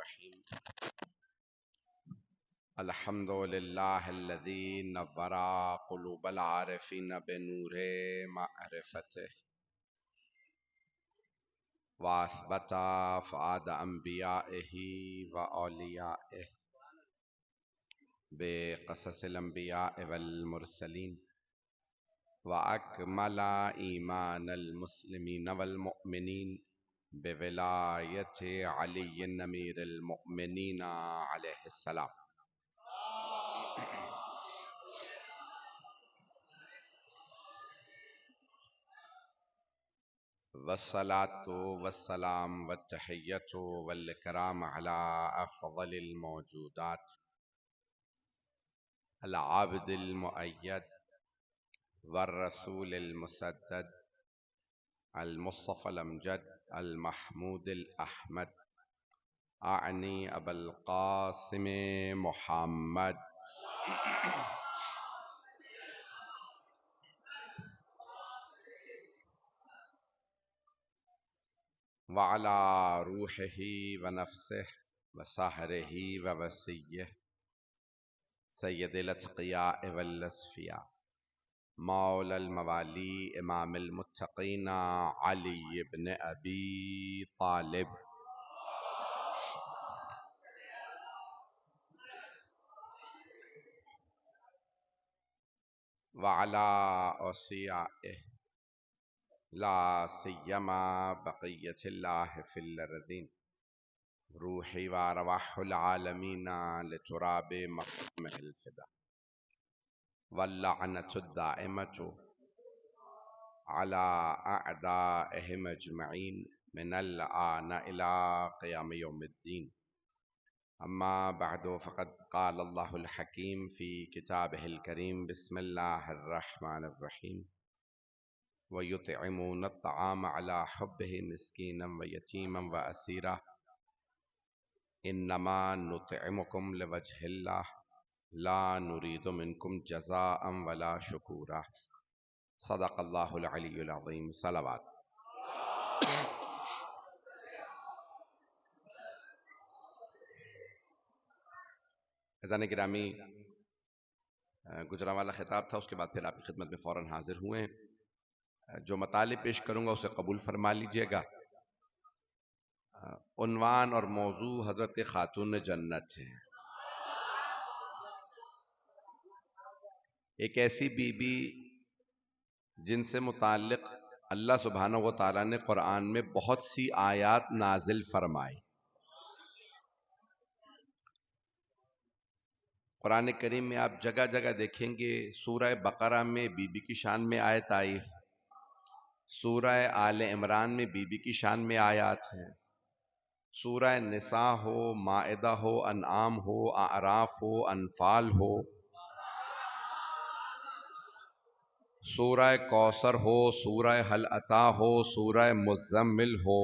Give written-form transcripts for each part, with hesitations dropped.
الرحیم الحمد للہ الذی نور قلوب العارفین بنور معرفته واثبت فؤاد انبیائه واولیائه بقصص الانبیاء والمرسلین واکمل ایمان المسلمین والمؤمنین بولایت علی امیر المؤمنین علیہ السلام والصلاة والسلام والتحیۃ والاکرام علی افضل الموجودات العابد المؤید والرسول المسدد المصطفى الامجد المحمود الاحمد اعنی ابا القاسم محمد وعلى روحه ونفسه وسحره ووسيه سید الاتقیاء والاصفیاء مولا الموالی امام المتقین علی بن ابی طالب وعلى اوصیائه لا سیما بقیت اللہ فی الارضین روحی وارواح العالمین لتراب مقامہ الفدا واللعنة الدائمة على أعدائهم أجمعين من الآن إلى قيام يوم الدين أما بعد فقد قال الله الحكيم في كتابه الكريم بسم الله الرحمن الرحيم ويطعمون الطعام على حبه مسكينا ويتيما وأسيرا إنما نطعمكم لوجه الله لا نريد منكم جزاء ولا شكورا صدق اللہ العلی العظیم صلوات عزیزان گرامی گجرانوالہ خطاب تھا، اس کے بعد پھر آپ کی خدمت میں فوراً حاضر ہوئے ہیں۔ جو مطالب پیش کروں گا اسے قبول فرما لیجئے گا۔ عنوان اور موضوع حضرت خاتون جنت ہے۔ ایک ایسی بی بی جن سے متعلق اللہ سبحانہ و تعالیٰ نے قرآن میں بہت سی آیات نازل فرمائی۔ قرآن کریم میں آپ جگہ جگہ دیکھیں گے سورہ بقرہ میں بی بی کی شان میں آیت آئی، سورہ آل عمران میں بی بی کی شان میں آیات ہیں، سورہ نساء ہو، مائدہ ہو، انعام ہو، اعراف ہو، انفال ہو، سورہ کوثر ہو، سورہ حل عطا ہو، سورہ مزمل ہو،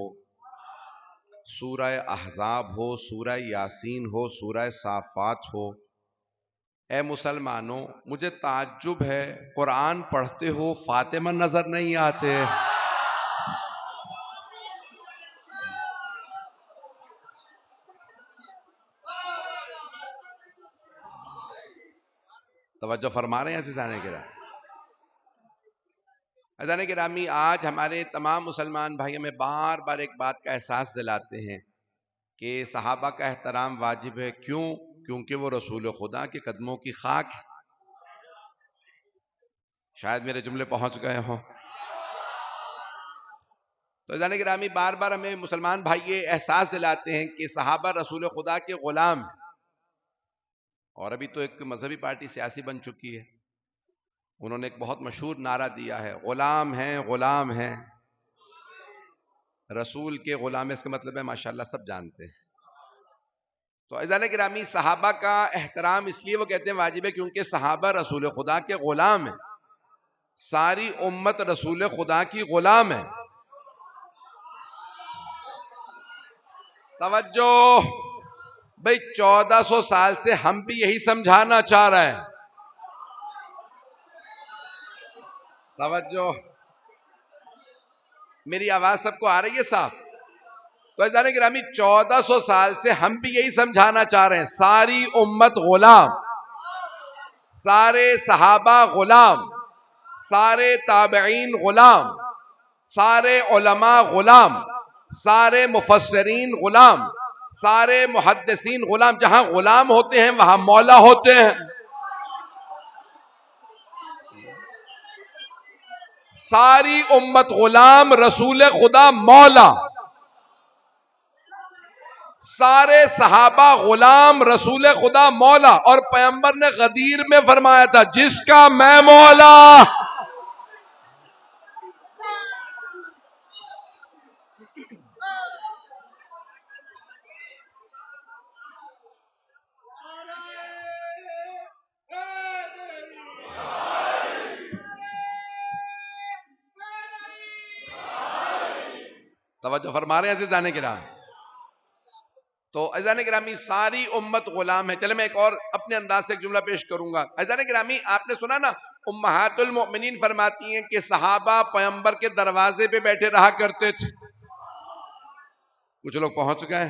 سورہ احزاب ہو، سورہ یاسین ہو، سورہ صافات ہو۔ اے مسلمانوں، مجھے تعجب ہے قرآن پڑھتے ہو فاطمہ نظر نہیں آتے۔ توجہ فرما رہے ہیں عزیزان گرامی؟ عزیزان گرامی، آج ہمارے تمام مسلمان بھائی ہمیں بار بار ایک بات کا احساس دلاتے ہیں کہ صحابہ کا احترام واجب ہے۔ کیوں؟ کیونکہ وہ رسول خدا کے قدموں کی خاک ہے۔ شاید میرے جملے پہنچ گئے ہوں۔ تو عزیزان گرامی، بار بار ہمیں مسلمان بھائی یہ احساس دلاتے ہیں کہ صحابہ رسول خدا کے غلام ہیں، اور ابھی تو ایک مذہبی پارٹی سیاسی بن چکی ہے، انہوں نے ایک بہت مشہور نعرہ دیا ہے، غلام ہیں غلام ہیں، رسول کے غلام، اس کا مطلب ہے ماشاءاللہ سب جانتے ہیں۔ تو عزیزان گرامی، صحابہ کا احترام اس لیے وہ کہتے ہیں واجب ہے کیونکہ صحابہ رسول خدا کے غلام ہیں، ساری امت رسول خدا کی غلام ہے۔ توجہ بھئی، 1400 سال سے ہم بھی یہی سمجھانا چاہ رہے ہیں۔ توجہ، میری آواز سب کو آ رہی ہے صاحب؟ تو عزیزان گرامی 1400 سال سے ہم بھی یہی سمجھانا چاہ رہے ہیں، ساری امت غلام، سارے صحابہ غلام، سارے تابعین غلام، سارے علماء غلام، سارے مفسرین غلام، سارے محدثین غلام. جہاں غلام ہوتے ہیں وہاں مولا ہوتے ہیں. ساری امت غلام، رسول خدا مولا. سارے صحابہ غلام، رسول خدا مولا. اور پیغمبر نے غدیر میں فرمایا تھا، جس کا میں مولا. توجہ فرما رہے ہیں عزیزان کرام. تو عزیزان گرامی ساری امت غلام ہے. چلے میں ایک اور اپنے انداز سے ایک جملہ پیش کروں گا. عزیزان گرامی آپ نے سنا نا، امہات المؤمنین فرماتی ہیں کہ صحابہ پیغمبر کے دروازے پہ بیٹھے رہا کرتے تھے. کچھ لوگ پہنچ گئے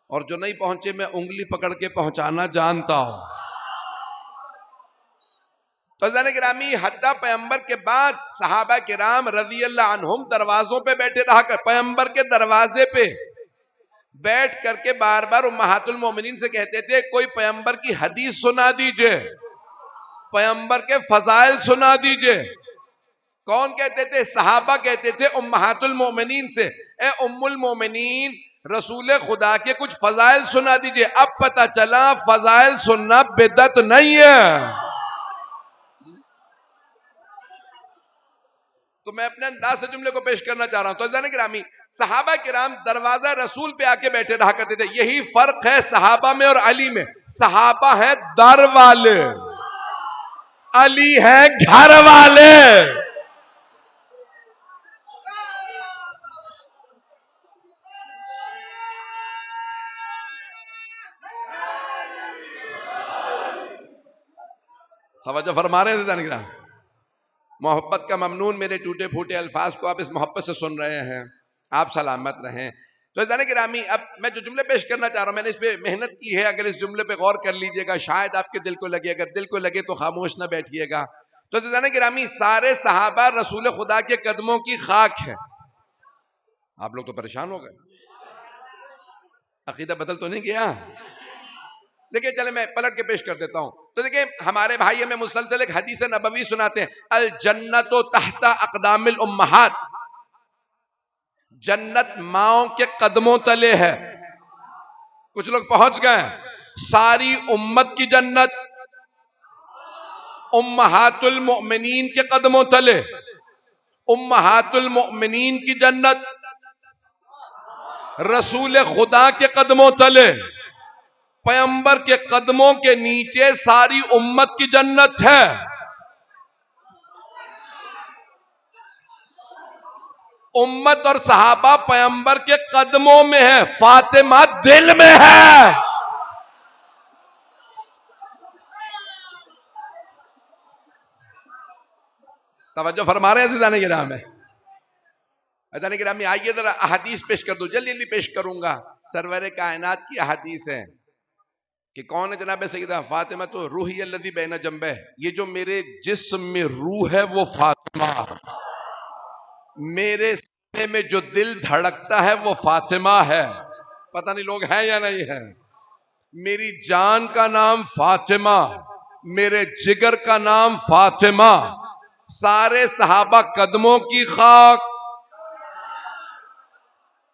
اور جو نہیں پہنچے میں انگلی پکڑ کے پہنچانا جانتا ہوں. تو عزیزان گرامی حتی پیغمبر کے بعد صحابہ کرام رضی اللہ عنہم دروازوں پہ بیٹھے رہا کر، پیغمبر کے دروازے پہ بیٹھ کر کے بار بار امہات المومنین سے کہتے تھے، کوئی پیغمبر کی حدیث سنا دیجئے، پیغمبر کے فضائل سنا دیجئے. کون کہتے تھے؟ صحابہ کہتے تھے امہات المومنین سے، اے ام المومنین رسول خدا کے کچھ فضائل سنا دیجئے. اب پتہ چلا فضائل سننا بدعت نہیں ہے. تو میں اپنے انداز سے جملے کو پیش کرنا چاہ رہا ہوں. تو عزیزان گرامی صحابہ کرام دروازہ رسول پہ آ کے بیٹھے رہا کرتے تھے. یہی فرق ہے صحابہ میں اور علی میں. صحابہ ہیں در والے، علی ہیں گھر والے. توجہ فرما رہے ہیں عزیزان گرامی. محبت کا ممنون میرے ٹوٹے پھوٹے الفاظ کو آپ اس محبت سے سن رہے ہیں. آپ سلامت رہیں. تو عزیزان گرامی اب میں جو جملے پیش کرنا چاہ رہا ہوں، میں نے اس پہ محنت کی ہے. اگر اس جملے پہ غور کر لیجئے گا شاید آپ کے دل کو لگے. اگر دل کو لگے تو خاموش نہ بیٹھیے گا. تو عزیزان گرامی سارے صحابہ رسول خدا کے قدموں کی خاک ہے. آپ لوگ تو پریشان ہو گئے، عقیدہ بدل تو نہیں گیا؟ دیکھیں چلے میں پلٹ کے پیش کر دیتا ہوں. تو دیکھیں ہمارے بھائی ہمیں مسلسل ایک حدیث نبوی سناتے ہیں، الجنت تحت اقدام الامہات. جنت ماؤں کے قدموں تلے ہے. کچھ لوگ پہنچ گئے. ساری امت کی جنت امہات المؤمنین کے قدموں تلے. امہات المؤمنین کی جنت رسول خدا کے قدموں تلے. پیغمبر کے قدموں کے نیچے ساری امت کی جنت ہے. امت اور صحابہ پیغمبر کے قدموں میں ہے، فاطمہ دل میں ہے. توجہ فرما رہے ہیں عزیزان گرامی. عزیزان گرامی آئیے ذرا احادیث پیش کر دو، جلدی جلدی پیش کروں گا. سرور کائنات کی احادیث ہے کہ کون ہے جناب سیدہ فاطمہ تو روحی الذی بین جنبہ. یہ جو میرے جسم میں روح ہے وہ فاطمہ، میرے سینے میں جو دل دھڑکتا ہے وہ فاطمہ ہے. پتہ نہیں لوگ ہیں یا نہیں ہیں. میری جان کا نام فاطمہ، میرے جگر کا نام فاطمہ. سارے صحابہ قدموں کی خاک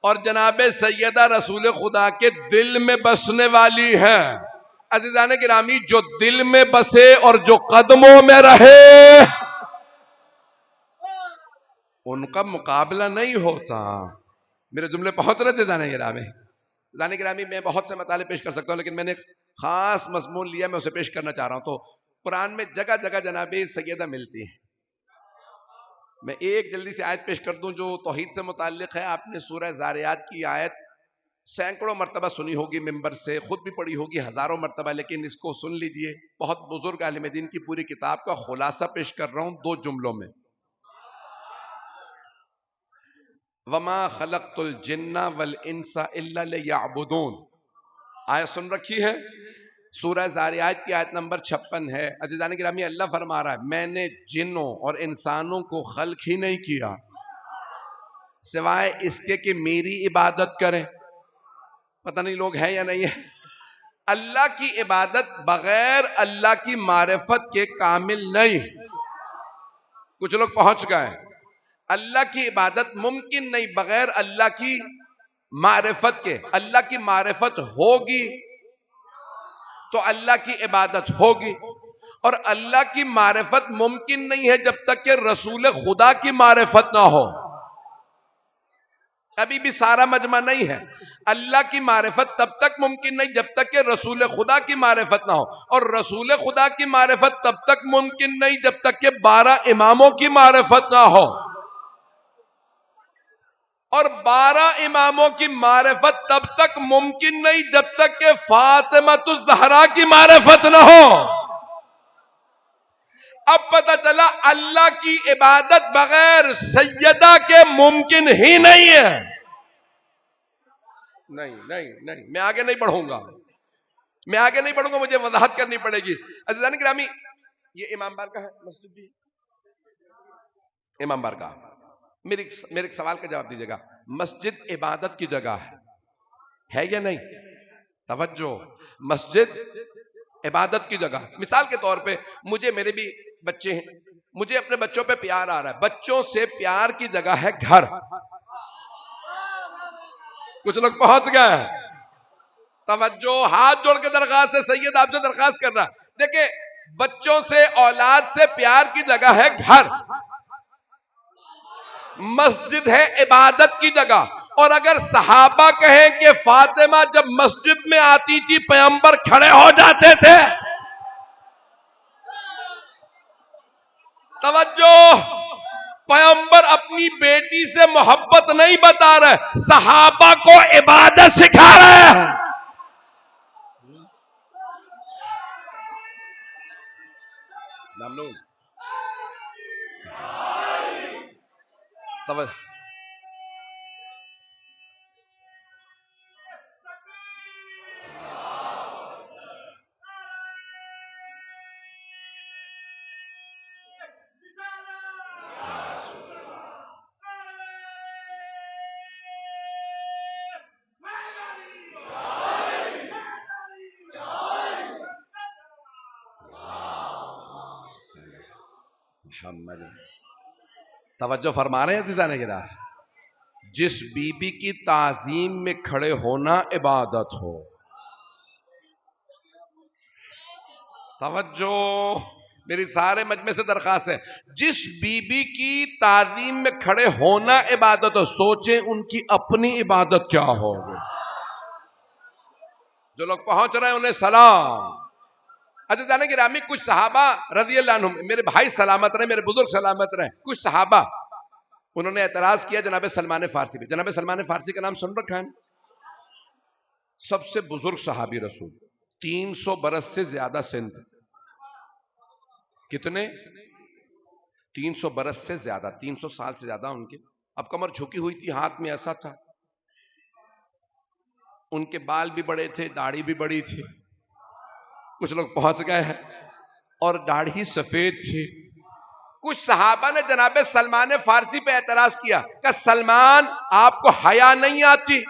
اور جناب سیدہ رسول خدا کے دل میں بسنے والی ہے. عزیزان گرامی جو دل میں بسے اور جو قدموں میں رہے ان کا مقابلہ نہیں ہوتا. میرے جملے پہنچ رہے تھے عزیزان گرامی. عزیزان گرامی میں بہت سے مطالب پیش کر سکتا ہوں لیکن میں نے خاص مضمون لیا، میں اسے پیش کرنا چاہ رہا ہوں. تو قرآن میں جگہ جگہ جناب سیدہ ملتی ہے. میں ایک جلدی سے آیت پیش کر دوں جو توحید سے متعلق ہے. آپ نے سورہ زاریات کی آیت سینکڑوں مرتبہ سنی ہوگی، ممبر سے خود بھی پڑھی ہوگی ہزاروں مرتبہ، لیکن اس کو سن لیجئے. بہت بزرگ عالم دین کی پوری کتاب کا خلاصہ پیش کر رہا ہوں 2 جملوں میں. وما خلقت الجن والانس الا لیعبدون. آیت سن رکھی ہے؟ سورہ زاریات کی آیت نمبر 56 ہے. عزیزان گرامی، اللہ فرما رہا ہے میں نے جنوں اور انسانوں کو خلق ہی نہیں کیا سوائے اس کے کہ میری عبادت کریں. پتہ نہیں لوگ ہیں یا نہیں ہے. اللہ کی عبادت بغیر اللہ کی معرفت کے کامل نہیں. کچھ لوگ پہنچ گئے. اللہ کی عبادت ممکن نہیں بغیر اللہ کی معرفت کے. اللہ کی معرفت ہوگی تو اللہ کی عبادت ہوگی، اور اللہ کی معرفت ممکن نہیں ہے جب تک کہ رسول خدا کی معرفت نہ ہو. ابھی بھی سارا مجمع نہیں ہے. اللہ کی معرفت تب تک ممکن نہیں جب تک کہ رسول خدا کی معرفت نہ ہو، اور رسول خدا کی معرفت تب تک ممکن نہیں جب تک کہ 12 اماموں کی معرفت نہ ہو، اور 12 اماموں کی معرفت تب تک ممکن نہیں جب تک کہ فاطمہ الزہرا کی معرفت نہ ہو. اب پتہ چلا اللہ کی عبادت بغیر سیدہ کے ممکن ہی نہیں ہے. نہیں میں آگے نہیں بڑھوں گا، مجھے وضاحت کرنی پڑے گی. عزیزان گرامی، یہ امام بارگاہ ہے، مسجد بھی امام بارگاہ. میرے ایک سوال کا جواب دیجیے گا. مسجد عبادت کی جگہ ہے یا نہیں؟ توجہ، مسجد عبادت کی جگہ. مثال کے طور پہ مجھے، میرے بھی بچے ہیں، مجھے اپنے بچوں پہ پیار آ رہا ہے. بچوں سے پیار کی جگہ ہے گھر. کچھ لوگ پہنچ گئے. توجہ، ہاتھ جوڑ کے درخواست ہے، سید آپ سے درخواست کر رہا. دیکھیں، بچوں سے، اولاد سے پیار کی جگہ ہے گھر. مسجد ہے عبادت کی جگہ. اور اگر صحابہ کہیں کہ فاطمہ جب مسجد میں آتی تھی پیغمبر کھڑے ہو جاتے تھے. توجہ، پیغمبر اپنی بیٹی سے محبت نہیں بتا رہے، صحابہ کو عبادت سکھا رہے ہیں. محمد توجہ فرما رہے ہیں عزیزان گرامی. جس بی بی کی تعظیم میں کھڑے ہونا عبادت ہو. توجہ، میری سارے مجمع سے درخواست ہے، جس بی بی کی تعظیم میں کھڑے ہونا عبادت ہو، سوچیں ان کی اپنی عبادت کیا ہوگی. جو لوگ پہنچ رہے ہیں انہیں سلام. عزیزان گرامی، کچھ صحابہ رضی اللہ عنہم، میرے بھائی سلامت رہے، میرے بزرگ سلامت رہے، کچھ صحابہ انہوں نے اعتراض کیا جناب سلمان فارسی پہ. جناب سلمان فارسی کا نام سن رکھا ہے؟ سب سے بزرگ صحابی رسول، 300 برس سے زیادہ سن تھے. کتنے؟ 300 برس سے زیادہ، 300 سال سے زیادہ ان کے. اب کمر جھکی ہوئی تھی، ہاتھ میں ایسا تھا. ان کے بال بھی بڑے تھے، داڑھی بھی بڑی تھی. کچھ لوگ پہنچ گئے ہیں. اور داڑھی سفید تھی. کچھ صحابہ نے جناب سلمان فارسی پہ اعتراض کیا کہ سلمان، آپ کو حیا نہیں آتی،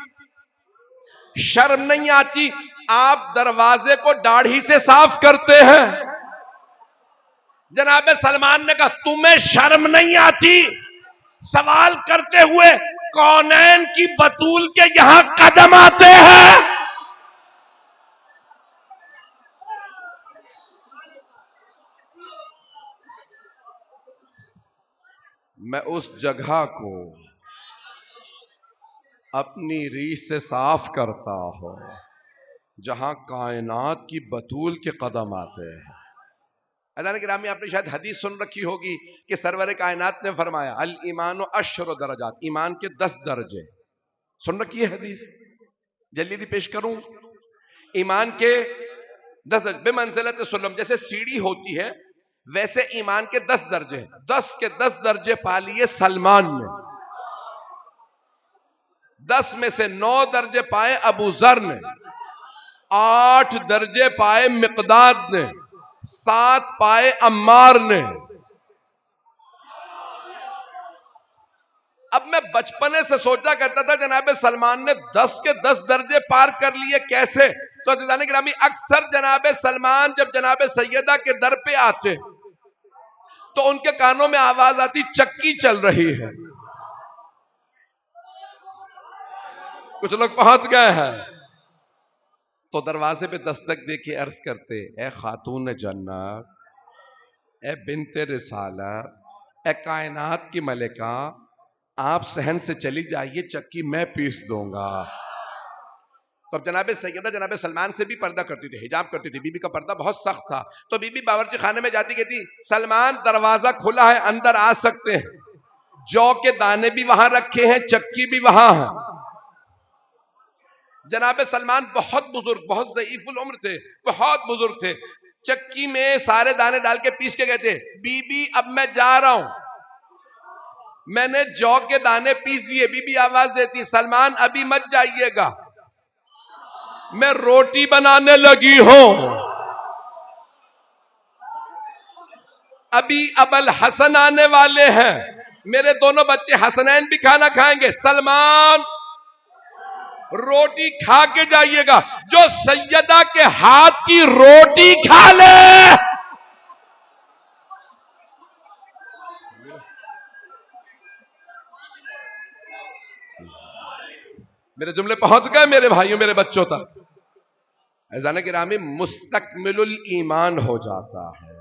شرم نہیں آتی، آپ دروازے کو داڑھی سے صاف کرتے ہیں. جناب سلمان نے کہا تمہیں شرم نہیں آتی سوال کرتے ہوئے کونین کی بطول کے یہاں قدم آتے ہیں. میں اس جگہ کو اپنی ریح سے صاف کرتا ہوں جہاں کائنات کی بطول کے قدم آتے ہیں. عزیزان گرامی، آپ نے شاید حدیث سن رکھی ہوگی کہ سرور کائنات نے فرمایا الایمان 10 درجات، ایمان کے 10 درجے. سن رکھی ہے حدیث؟ جلدی پیش کروں. ایمان کے 10 درجے بمنزلت سلم، جیسے سیڑھی ہوتی ہے ویسے ایمان کے 10 درجے ہیں. 10 کے 10 درجے پا لیے سلمان نے. 10 میں سے 9 درجے پائے ابو ذر نے، 8 درجے پائے مقداد نے، 7 پائے عمار نے۔ اب میں بچپنے سے سوچا کرتا تھا جناب سلمان نے 10 کے 10 درجے پار کر لیے کیسے؟ تو عزیزان گرامی اکثر جناب سلمان جب جناب سیدہ کے در پہ آتے تو ان کے کانوں میں آواز آتی چکی چل رہی ہے۔ کچھ لوگ پہنچ گئے ہیں تو دروازے پہ دستک دے کے عرض کرتے، اے خاتون جنت، اے بنت رسالت، اے کائنات کی ملکہ، آپ صحن سے چلی جائیے، چکی میں پیس دوں گا۔ تو اب جناب سیدہ جناب سلمان سے بھی پردہ کرتی تھی، حجاب کرتی تھی، بی بی کا پردہ بہت سخت تھا، تو بی بی باورچی خانے میں جاتی کہتی سلمان دروازہ کھلا ہے، اندر آ سکتے ہیں، جو کے دانے بھی وہاں رکھے ہیں، چکی بھی وہاں ہے۔ جناب سلمان بہت بزرگ، بہت ضعیف العمر تھے، بہت بزرگ تھے، چکی میں سارے دانے ڈال کے پیس کے کہتے بی بی اب میں جا رہا ہوں، میں نے جو کے دانے پیس دیے۔ بی بی آواز دیتی سلمان ابھی مت جائیے گا، میں روٹی بنانے لگی ہوں، ابھی ابوالحسن آنے والے ہیں، میرے دونوں بچے حسنین بھی کھانا کھائیں گے، سلمان روٹی کھا کے جائیے گا، جو سیدہ کے ہاتھ کی روٹی کھا لے۔ میرے جملے پہنچ گئے میرے بھائیوں، میرے بچوں تک؟ عزیزان گرامی مستکمل الایمان ہو جاتا ہے،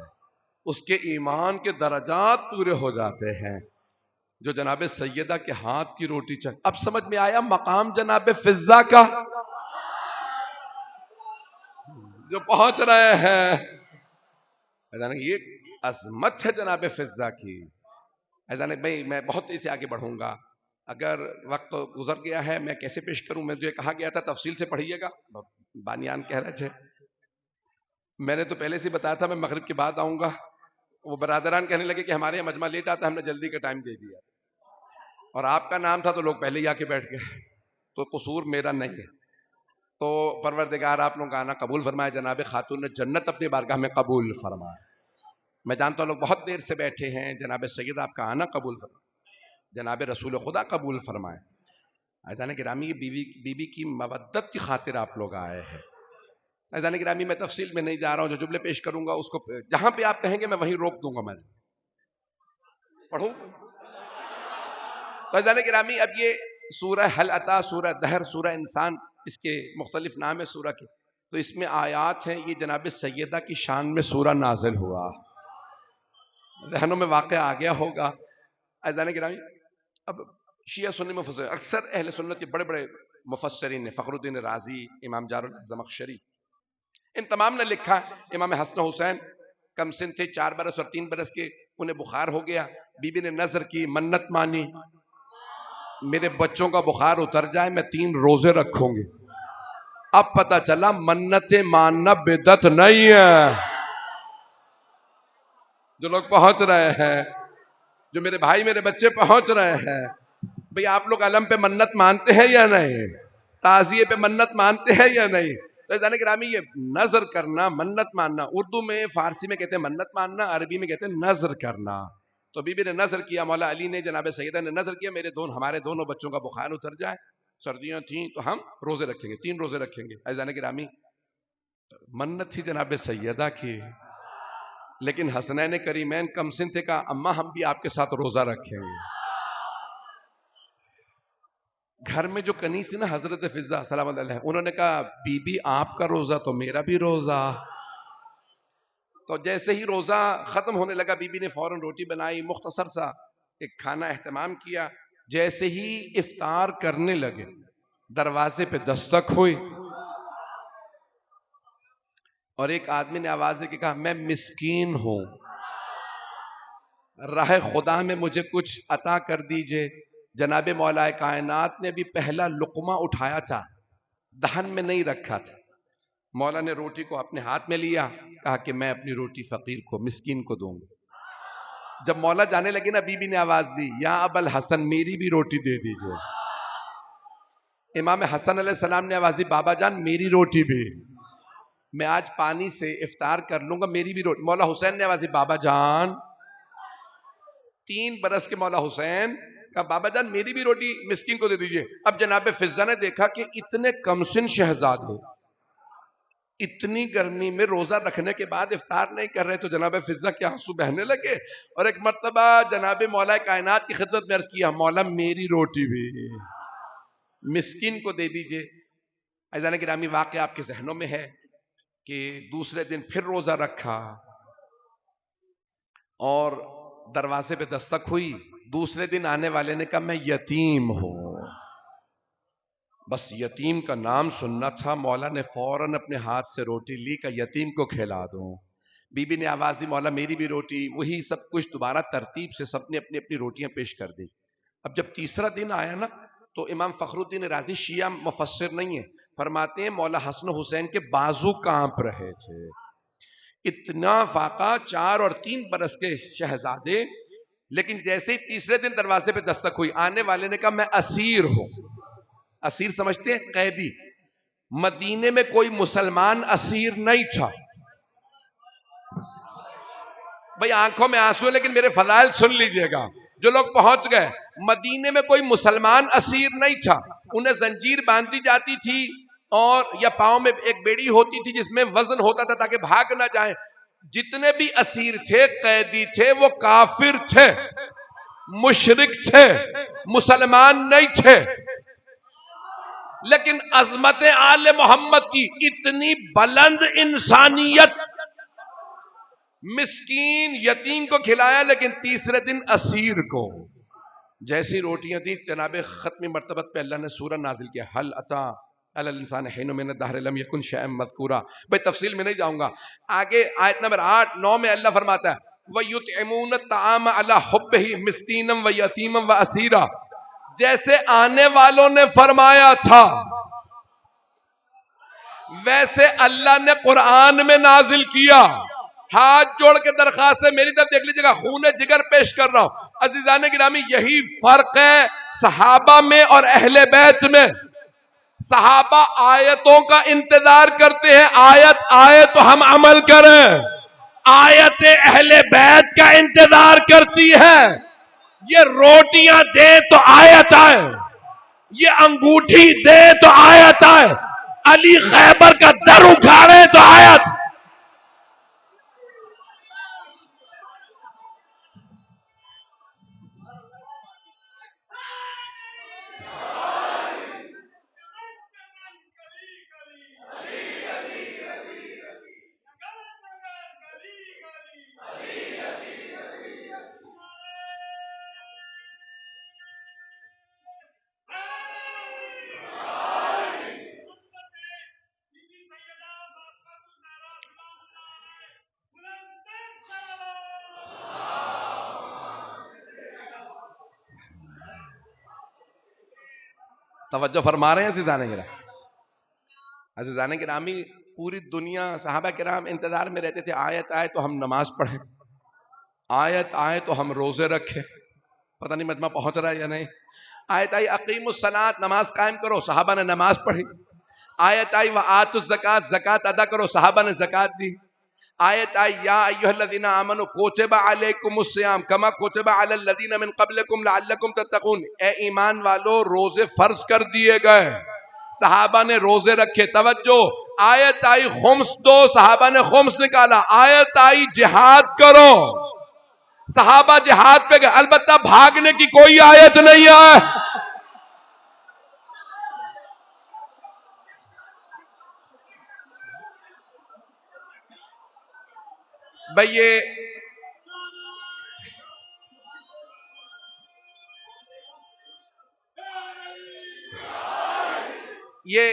اس کے ایمان کے درجات پورے ہو جاتے ہیں جو جناب سیدہ کے ہاتھ کی روٹی چکھ۔ اب سمجھ میں آیا مقام جناب فضہ کا جو پہنچ رہے ہیں؟ یہ عظمت ہے جناب فضہ کی۔ بھائی میں بہت اسے آگے بڑھوں گا، اگر وقت گزر گیا ہے میں کیسے پیش کروں؟ میں جو کہا گیا تھا تفصیل سے پڑھیے گا، بانیان کہہ رہے تھے، میں نے تو پہلے سے بتایا تھا میں مغرب کے بعد آؤں گا، وہ برادران کہنے لگے کہ ہمارے یہاں مجمع لیٹ آتا ہے، ہم نے جلدی کا ٹائم دے دیا اور آپ کا نام تھا تو لوگ پہلے ہی آ کے بیٹھ گئے، تو قصور میرا نہیں ہے۔ تو پروردگار آپ لوگوں کا آنا قبول فرمائے، جناب خاتون جنت اپنی بارگاہ میں قبول فرمائے۔ میں جانتا ہوں لوگ بہت دیر سے بیٹھے ہیں، جناب سید آپ کا آنا قبول فرمائے، جناب رسول خدا قبول فرمائے۔ عزیزان گرامی یہ بی بی کی مودت کی خاطر آپ لوگ آئے ہیں۔ عزیزان گرامی میں تفصیل میں نہیں جا رہا ہوں، جو جملے پیش کروں گا اس کو جہاں پہ آپ کہیں گے میں وہیں روک دوں گا، میں پڑھوں۔ تو عزیزان گرامی اب یہ سورہ حل اتا، سورہ دہر، سورہ انسان، اس کے مختلف نام ہے سورہ کے، تو اس میں آیات ہیں، یہ جناب سیدہ کی شان میں سورہ نازل ہوا، ذہنوں میں واقع آ گیا ہوگا۔ عزیزان گرامی اب شیعہ سنی مفسر، اکثر اہل سنت کے بڑے بڑے مفسرین نے، فخر الدین رازی، امام جار الزمخشری، ان تمام نے لکھا، امام حسن حسین کم سن تھے، 4 برس اور 3 برس کے، انہیں بخار ہو گیا، بی بی نے نظر کی، منت مانی، میرے بچوں کا بخار اتر جائے میں 3 روزے رکھوں گی۔ اب پتہ چلا منت ماننا بدعت نہیں ہے۔ جو لوگ پہنچ رہے ہیں، جو میرے بھائی میرے بچے پہنچ رہے ہیں، بھئی آپ لوگ علم پہ منت مانتے ہیں یا نہیں؟ تعزیے پہ منت مانتے ہیں یا نہیں؟ تو عزیزان گرامی یہ نظر کرنا، منت ماننا، اردو میں فارسی میں کہتے ہیں منت ماننا، عربی میں کہتے ہیں نظر کرنا۔ تو بی بی نے نظر کیا، مولا علی نے، جناب سیدہ نے نظر کیا، ہمارے دونوں بچوں کا بخار اتر جائے، سردیاں تھیں تو ہم روزے رکھیں گے، 3 روزے رکھیں گے۔ عزیزان گرامی منت تھی جناب سیدہ کی، لیکن حسنین کریمین کم سن تھے، کہا اماں ہم بھی آپ کے ساتھ روزہ رکھیں گے۔ گھر میں جو کنیز تھی نا حضرت فضہ سلام اللہ علیہ، انہوں نے کہا بی بی آپ کا روزہ تو میرا بھی روزہ۔ تو جیسے ہی روزہ ختم ہونے لگا، بی بی نے فوراً روٹی بنائی، مختصر سا ایک کھانا اہتمام کیا، جیسے ہی افطار کرنے لگے دروازے پہ دستک ہوئی اور ایک آدمی نے آواز دے کے کہا میں مسکین ہوں، راہ خدا میں مجھے کچھ عطا کر دیجئے۔ جناب مولا کائنات نے بھی پہلا لقمہ اٹھایا تھا، دہن میں نہیں رکھا تھا، مولا نے روٹی کو اپنے ہاتھ میں لیا، کہا کہ میں اپنی روٹی فقیر کو، مسکین کو دوں گا۔ جب مولا جانے لگے نا، بی بی نے آواز دی یا ابوالحسن میری بھی روٹی دے دیجئے۔ امام حسن علیہ السلام نے آواز دی بابا جان میری روٹی بھی، میں آج پانی سے افطار کر لوں گا، میری بھی روٹی۔ مولا حسین نے آواز دی بابا جان، 3 برس کے مولا حسین کہا بابا جان میری بھی روٹی مسکین کو دے دیجئے۔ اب جناب فضہ نے دیکھا کہ اتنے کمسن شہزادے اتنی گرمی میں روزہ رکھنے کے بعد افطار نہیں کر رہے، تو جناب فضہ کے آنسو بہنے لگے، اور ایک مرتبہ جناب مولا کائنات کی خدمت میں عرض کیا مولا میری روٹی بھی مسکین کو دے دیجئے۔ عزیزان گرامی، واقعہ آپ کے ذہنوں میں ہے کہ دوسرے دن پھر روزہ رکھا اور دروازے پہ دستک ہوئی، دوسرے دن آنے والے نے کہا میں یتیم ہوں، بس یتیم کا نام سننا تھا، مولا نے فوراً اپنے ہاتھ سے روٹی لی کہ یتیم کو کھلا دوں۔ بی بی نے آواز دی مولا میری بھی روٹی، وہی سب کچھ دوبارہ ترتیب سے سب نے اپنی اپنی روٹیاں پیش کر دی۔ اب جب تیسرا دن آیا نا تو امام فخر الدین رازی شیعہ مفسر نہیں ہے، فرماتے ہیں مولا حسن حسین کے بازو کانپ رہے تھے، اتنا فاقہ، 4 اور 3 برس کے شہزادے، لیکن جیسے ہی تیسرے دن دروازے پہ دستک ہوئی، آنے والے نے کہا میں اسیر ہوں۔ اسیر سمجھتے ہیں؟ قیدی۔ مدینے میں کوئی مسلمان اسیر نہیں تھا۔ بھئی آنکھوں میں آنسو ہے لیکن میرے فضائل سن لیجئے گا، جو لوگ پہنچ گئے، مدینے میں کوئی مسلمان اسیر نہیں تھا، انہیں زنجیر باندھی جاتی تھی اور یا پاؤں میں ایک بیڑی ہوتی تھی جس میں وزن ہوتا تھا تاکہ بھاگ نہ جائیں۔ جتنے بھی اسیر تھے، قیدی تھے، وہ کافر تھے، مشرک تھے، مسلمان نہیں تھے، لیکن عظمت آل محمد کی اتنی بلند انسانیت، مسکین یتیم کو کھلایا لیکن تیسرے دن اسیر کو جیسی روٹیاں تھی، جناب ختمی مرتبت پہ اللہ نے سورہ نازل کیا حل اتا علی الانسان حین من الدہر لم یکن شیئا مذکورا۔ بھئی تفصیل میں نہیں جاؤں گا، آگے آیت نمبر 8-9 میں اللہ فرماتا ہے وَيُطْعِمُونَ الطَّعَامَ عَلَى حُبِّهِ مِسْكِینًا وَیَتِیمًا وَأَسِیرًا، جیسے آنے والوں نے فرمایا تھا ویسے اللہ نے قرآن میں نازل کیا۔ ہاتھ جوڑ کے درخواست ہے میری طرف دیکھ لیجئے گا، خون جگر پیش کر رہا ہوں۔ عزیزان گرامی، یہی فرق ہے صحابہ میں اور اہل بیت میں۔ صحابہ آیتوں کا انتظار کرتے ہیں، آیت آئے تو ہم عمل کریں، آیت اہل بیت کا انتظار کرتی ہے۔ یہ روٹیاں دے تو آیت آئے، یہ انگوٹھی دے تو آیت آئے، علی خیبر کا در اکھاڑے تو آیت۔ توجہ فرما رہے ہیں عزیزان گرامی؟ عزیزان گرامی، پوری دنیا صحابہ کرام انتظار میں رہتے تھے آیت آئے تو ہم نماز پڑھیں، آیت آئے تو ہم روزے رکھیں۔ پتہ نہیں مجمع پہنچ رہا ہے یا نہیں؟ آیت آئی اقیم الصلاۃ، نماز قائم کرو، صحابہ نے نماز پڑھی۔ آیت آئی وآتوا الزکاۃ، زکوٰۃ ادا کرو، صحابہ نے زکوٰۃ دی۔ آیت آئی یا ایھا الذین آمنوا کتب علیکم الصیام کما کتب علی الذین من قبلکم لعلکم تتقون، اے ایمان والو روزے فرض کر دیے گئے، صحابہ نے روزے رکھے۔ توجہ، آیت آئی خمس دو، صحابہ نے خمس نکالا۔ آیت آئی جہاد کرو، صحابہ جہاد پہ گئے، البتہ بھاگنے کی کوئی آیت نہیں ہے۔ بھئی یہ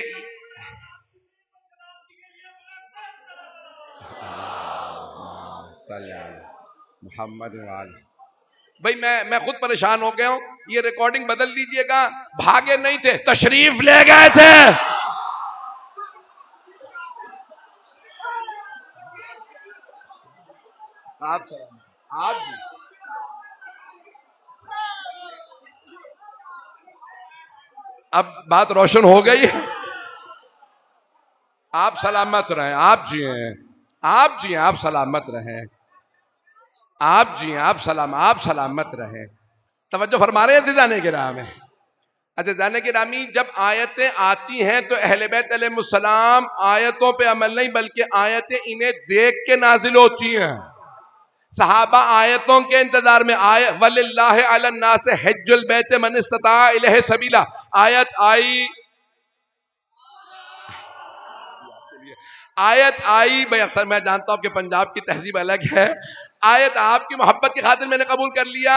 محمد بھئی میں خود پریشان ہو گیا ہوں، یہ ریکارڈنگ بدل دیجئے گا، بھاگے نہیں تھے، تشریف لے گئے تھے۔ آپ اب بات روشن ہو گئی. آپ سلامت رہیں، آپ جیئیں، آپ جیئیں، آپ سلامت رہیں، آپ جیئیں، آپ سلامت رہیں. توجہ فرما رہے ہیں عزیزان گرامی. عزیزان گرامی، جب آیتیں آتی ہیں تو اہل بیت علیہ السلام آیتوں پہ عمل نہیں بلکہ آیتیں انہیں دیکھ کے نازل ہوتی ہیں. صحابہ آیتوں کے انتظار میں آئے. وَلِلَّهِ عَلَى النَّاسِ حِجُّ الْبَيْتِ مَنِ اسْتَطَاعَ إِلَيْهِ سَبِيلًا. آیت آئی بھئی اکثر میں جانتا ہوں کہ پنجاب کی تہذیب الگ ہے. آیت آپ کی محبت کی خاطر میں نے قبول کر لیا.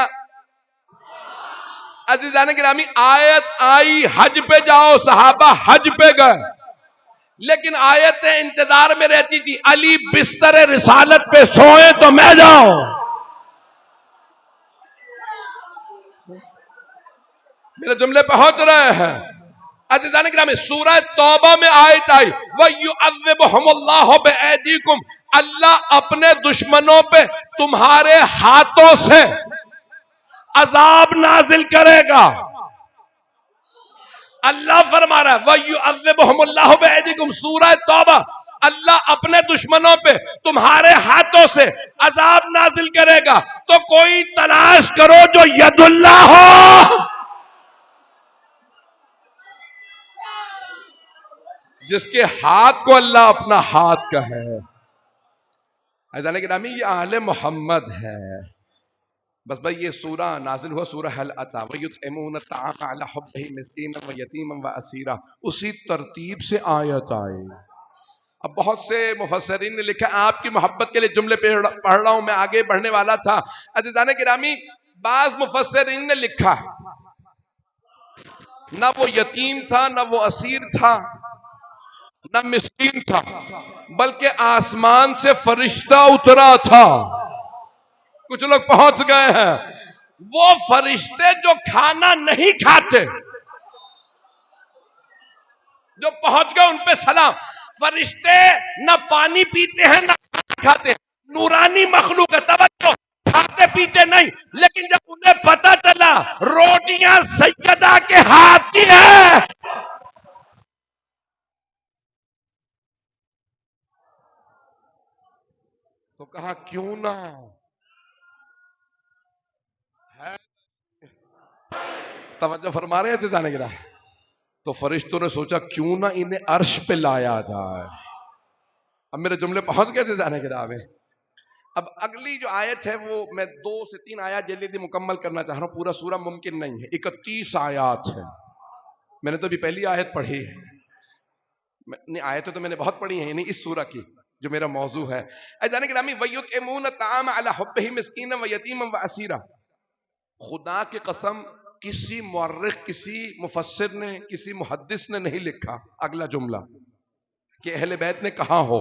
عزیزان گرامی، آیت آئی حج پہ جاؤ، صحابہ حج پہ گئے. لیکن آیتیں انتظار میں رہتی تھی علی بستر رسالت پہ سوئے تو میں جاؤں. میرے جملے پہنچ رہے ہیں. عزیزان گرامی، سورہ توبہ میں آیت آئی وَيُعَذِّبُهُمُ اللَّهُ بِأَيْدِيكُمْ. اللہ اپنے دشمنوں پہ تمہارے ہاتھوں سے عذاب نازل کرے گا. اللہ فرما رہا ہے وَيُعَذِّبُهُمُ اللَّهُ بِأَيْدِيكُمْ. سورہ توبہ. اللہ اپنے دشمنوں پہ تمہارے ہاتھوں سے عذاب نازل کرے گا. تو کوئی تلاش کرو جو ید اللہ ہو، جس کے ہاتھ کو اللہ اپنا ہاتھ کا ہے. عزیزان گرامی، یہ آل محمد ہے. بس بھئی یہ سورہ نازل ہوا سورہ حل اتا وَيُطْعِمُونَ الطَّعَامَ عَلَى حُبِّهِ مِسْكِينًا وَيَتِيمًا وَأَسِيرًا. اسی ترتیب سے آیت آئی. اب بہت سے مفسرین نے لکھا، آپ کی محبت کے لیے جملے پڑھ رہا ہوں، میں آگے بڑھنے والا تھا. عزیزان گرامی، بعض مفسرین نے لکھا نہ وہ یتیم تھا، نہ وہ اسیر تھا، نہ مسکین تھا، بلکہ آسمان سے فرشتہ اترا تھا. کچھ لوگ پہنچ گئے ہیں. وہ فرشتے جو کھانا نہیں کھاتے، جو پہنچ گئے ان پہ سلام. فرشتے نہ پانی پیتے ہیں نہ کھانا کھاتے ہیں، نورانی مخلوق ہے. توجہ، کھاتے پیتے نہیں، لیکن جب انہیں پتا چلا روٹیاں سیدہ کے ہاتھ کی ہیں تو کہا کیوں نہ ہے. توجہ فرما رہے تھے جانے گرا. تو فرشتوں نے سوچا کیوں نہ انہیں عرش پہ لایا جائے. اب میرے جملے پہنچ گئے تھے جانے گرا میں. اب اگلی جو آیت ہے وہ میں 2 سے 3 آیات جلدی مکمل کرنا چاہ رہا ہوں. پورا سورہ ممکن نہیں ہے، 31 آیات ہے. میں نے تو ابھی پہلی آیت پڑھی ہے. آیتیں تو میں نے بہت پڑھی ہیں، یعنی اس سورہ کی جو میرا موضوع ہے. جانے گرامی، وَيُطْعِمُونَ الطَّعَامَ عَلَى حُبِّهِ مِسْكِينًا وَيَتِيمًا وَأَسِيرًا. خدا کی قسم کسی مورخ، کسی مفسر نے، کسی محدث نے نہیں لکھا اگلا جملہ کہ اہل بیت نے کہا ہو،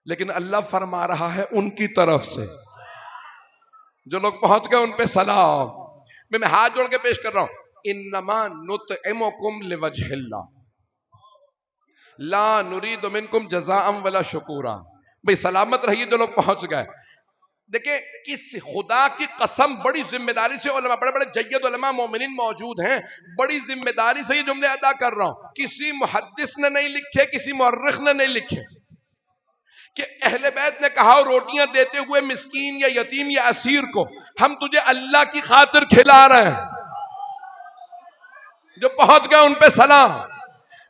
لیکن اللہ فرما رہا ہے ان کی طرف سے. جو لوگ پہنچ گئے ان پہ سلام. میں ہاتھ جوڑ کے پیش کر رہا ہوں. انما نطعمکم لوجہ اللہ لا نرید منکم جزاء ولا شکورا. بھئی سلامت رہیے جو لوگ پہنچ گئے. دیکھیں کس خدا کی قسم، بڑی ذمہ داری سے علماء، بڑے بڑے جید علماء مومنین موجود ہیں، بڑی ذمہ داری سے یہ جملے ادا کر رہا ہوں. کسی محدث نے نہیں لکھے، کسی مورخ نے نہیں لکھے کہ اہل بیت نے کہا روٹیاں دیتے ہوئے مسکین یا یتیم یا اسیر کو ہم تجھے اللہ کی خاطر کھلا رہے ہیں. جو پہنچ گئے ان پہ سلام.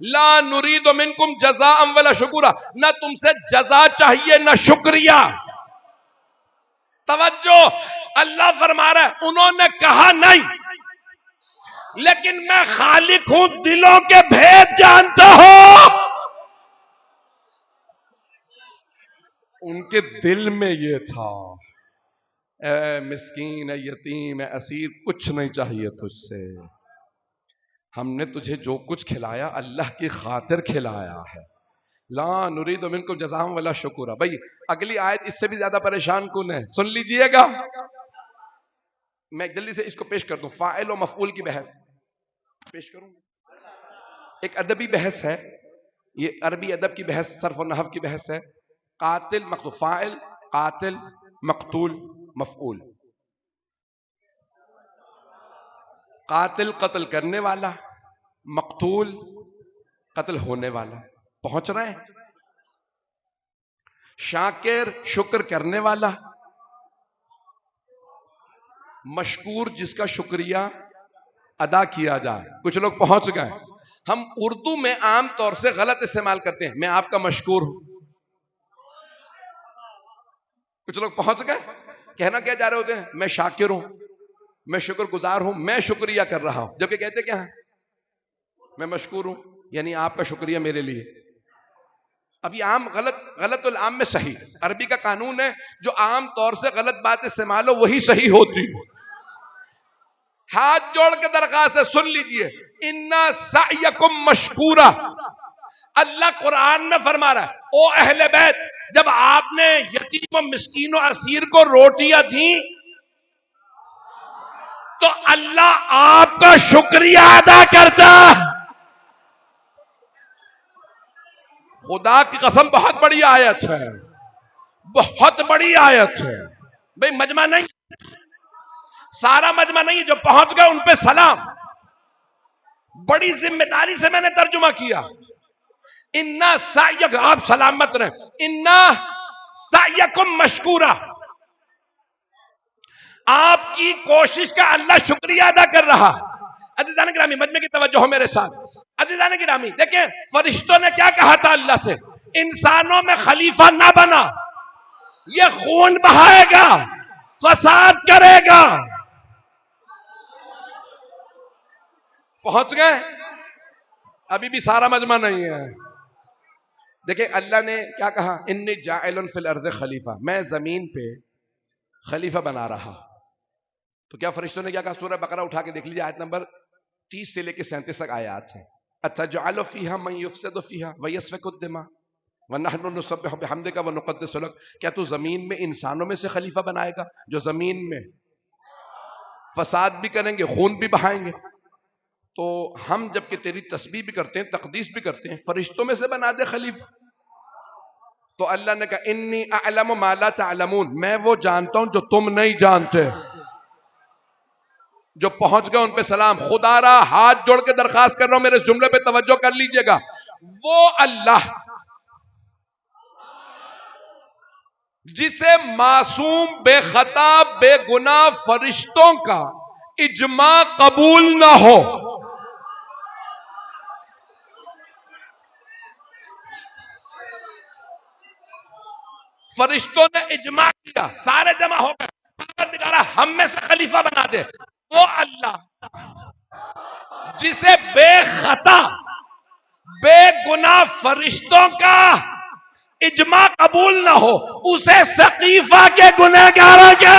لا نرید منکم جزاء ولا شکورا. نہ تم سے جزا چاہیے نہ شکریہ. توجہ، اللہ فرما رہا ہے انہوں نے کہا نہیں، لیکن میں خالق ہوں، دلوں کے بھید جانتا ہوں. ان کے دل میں یہ تھا اے مسکین، اے یتیم، اے اسیر، کچھ نہیں چاہیے تجھ سے. ہم نے تجھے جو کچھ کھلایا اللہ کی خاطر کھلایا ہے. لا نرید منکم جزاء ولا شکورا. بھئی اگلی آیت اس سے بھی زیادہ پریشان کن ہے، سن لیجئے گا. میں جلدی سے اس کو پیش کر دوں. فاعل و مفعول کی بحث پیش کروں. ایک ادبی بحث ہے، یہ عربی ادب کی بحث، صرف و نحو کی بحث ہے. قاتل مقتول، فاعل قاتل، مقتول مفعول. قاتل قتل کرنے والا، مقتول قتل ہونے والا پہنچ رہے ہیں، شاکر شکر کرنے والا، مشکور جس کا شکریہ ادا کیا جائے، کچھ لوگ پہنچ گئے. ہم اردو میں عام طور سے غلط استعمال کرتے ہیں، میں آپ کا مشکور ہوں. کچھ لوگ پہنچ گئے، کہنا کیا جا رہے ہوتے ہیں، میں شاکر ہوں، میں شکر گزار ہوں، میں شکریہ کر رہا ہوں، جبکہ کہتے کیا ہیں، میں مشکور ہوں، یعنی آپ کا شکریہ میرے لیے. اب یہ عام غلط العام میں صحیح. عربی کا قانون ہے، جو عام طور سے غلط بات استعمال ہو وہی صحیح ہوتی. ہاتھ جوڑ کے درخواست ہے، سن لیجئے، اِنَّا سَعْيَكُمْ مَشْكُورًا. اللہ قرآن میں فرما رہا ہے، او اہل بیت، جب آپ نے یتیم و مسکین و اسیر کو روٹیاں دیں تو اللہ آپ کا شکریہ ادا کرتا. خدا کی قسم بہت بڑی آیت ہے، بہت بڑی آیت ہے. بھئی مجمع نہیں، سارا مجمع نہیں، جو پہنچ گئے ان پہ سلام. بڑی ذمہ داری سے میں نے ترجمہ کیا. اِنَّا سَعْيَكُمْ، آپ سلامت رہیں، اِنَّا سَعْيَكُمْ مَشْكُورًا، آپ کی کوشش کا اللہ شکریہ ادا کر رہا. عزیزان گرامی، مجمع کی توجہ ہو میرے ساتھ. عزیزان گرامی دیکھیں، فرشتوں نے کیا کہا تھا اللہ سے، انسانوں میں خلیفہ نہ بنا، یہ خون بہائے گا، فساد کرے گا. پہنچ گئے، ابھی بھی سارا مجمع نہیں ہے. دیکھیں اللہ نے کیا کہا، انی جاعل فی الارض خلیفہ، میں زمین پہ خلیفہ بنا رہا. تو کیا فرشتوں نے کیا کہا، سورہ بقرہ اٹھا کے دیکھ لیجیے، آیت نمبر 30 سے لے کے 37 تک آیات ہیں. اتجعل فیہا من یفسد فیہا ویسفک الدماء ونحن نسبح بحمدک ونقدس لک. کیا تو زمین میں انسانوں میں سے خلیفہ بنائے گا جو زمین میں فساد بھی کریں گے، خون بھی بہائیں گے؟ تو ہم جبکہ تیری تسبیح بھی کرتے ہیں، تقدیس بھی کرتے ہیں، فرشتوں میں سے بنا دے خلیفہ. تو اللہ نے کہا انی اعلم ما لا تعلمون، میں وہ جانتا ہوں جو تم نہیں جانتے. جو پہنچ گئے ان پہ سلام. خدا را ہاتھ جوڑ کے درخواست کر رہا ہوں، میرے اس جملے پہ توجہ کر لیجئے گا. وہ اللہ جسے معصوم، بے خطا، بے گناہ فرشتوں کا اجماع قبول نہ ہو، فرشتوں نے اجماع کیا، سارے جمع ہو گئے، پروردگارا ہم میں سے خلیفہ بنا دے. وہ اللہ جسے بے خطا، بے گناہ فرشتوں کا اجماع قبول نہ ہو، اسے سقیفہ کے گنہگاروں کا.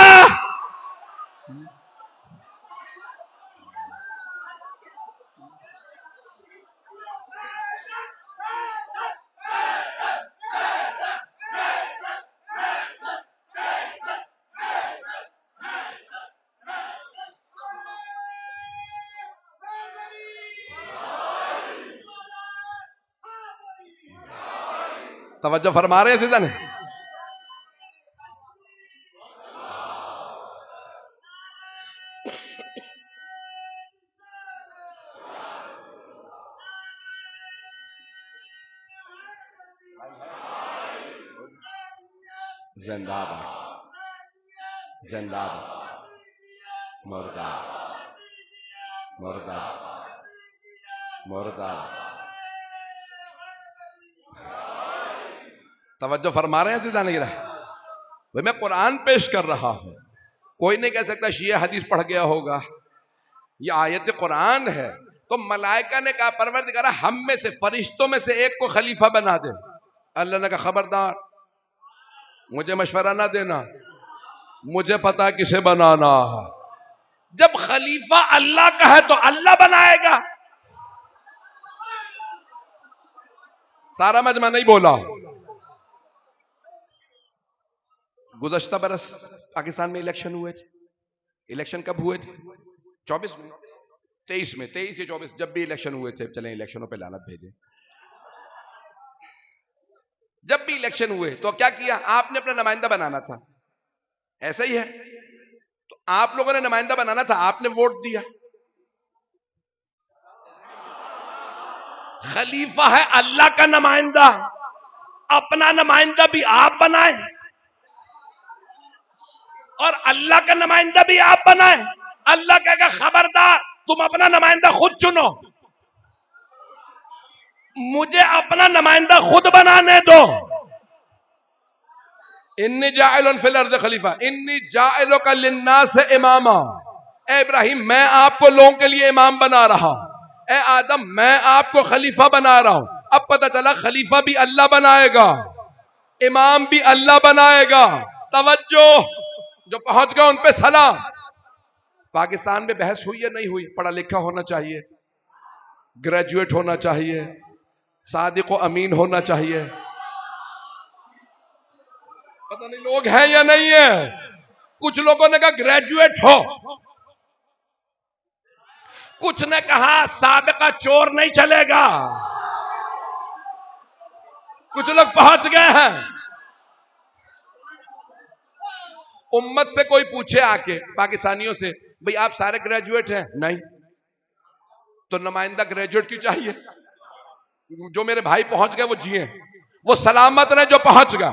توجہ فرما رہے ہیں سیدھا نے. زندہ باد، زندہ باد، مردہ مردہ مردہ. توجہ فرما رہے ہیں سیدھا نہیں رہا. بھئی میں قرآن پیش کر رہا ہوں، کوئی نہیں کہہ سکتا شیعہ حدیث پڑھ گیا ہوگا، یہ آیت قرآن ہے. تو ملائکہ نے کہا پروردگارا ہم میں سے، فرشتوں میں سے ایک کو خلیفہ بنا دے. اللہ نے کہا خبردار، مجھے مشورہ نہ دینا، مجھے پتا کسے بنانا ہے. جب خلیفہ اللہ کا ہے تو اللہ بنائے گا. سارا مجمع نہیں بولا. گزشتہ برس پاکستان میں الیکشن ہوئے تھے. الیکشن کب ہوئے تھے؟ 24 میں، 23 میں، 23 یا 24، جب بھی الیکشن ہوئے تھے. چلیں الیکشنوں پہ لعنت بھیجیں. جب بھی الیکشن ہوئے تو کیا کیا، آپ نے اپنا نمائندہ بنانا تھا، ایسا ہی ہے. تو آپ لوگوں نے نمائندہ بنانا تھا، آپ نے ووٹ دیا. خلیفہ ہے اللہ کا نمائندہ، اپنا نمائندہ بھی آپ بنائیں اور اللہ کا نمائندہ بھی آپ بنائیں. اللہ کہے گا خبردار تم اپنا نمائندہ خود چنو، مجھے اپنا نمائندہ خود بنانے دو. انی جاعل فی الارض خلیفہ انی جاعلک للناس اماما. اے ابراہیم میں آپ کو لوگوں کے لیے امام بنا رہا ہوں. اے آدم میں آپ کو خلیفہ بنا رہا ہوں. اب پتہ چلا خلیفہ بھی اللہ بنائے گا، امام بھی اللہ بنائے گا. توجہ، جو پہنچ گئے ان پہ سلام. پاکستان میں بحث ہوئی ہے نہیں ہوئی؟ پڑھا لکھا ہونا چاہیے، گریجویٹ ہونا چاہیے، صادق و امین ہونا چاہیے. پتہ نہیں لوگ ہیں یا نہیں ہیں. کچھ لوگوں نے کہا گریجویٹ ہو، کچھ نے کہا سابقہ چور نہیں چلے گا. کچھ لوگ پہنچ گئے ہیں. امت سے کوئی پوچھے آ کے پاکستانیوں سے بھئی آپ سارے گریجویٹ ہیں؟ نہیں. تو نمائندہ گریجویٹ کیوں چاہیے؟ جو میرے بھائی پہنچ گئے وہ جیے، وہ سلامت رہے جو پہنچ گئے.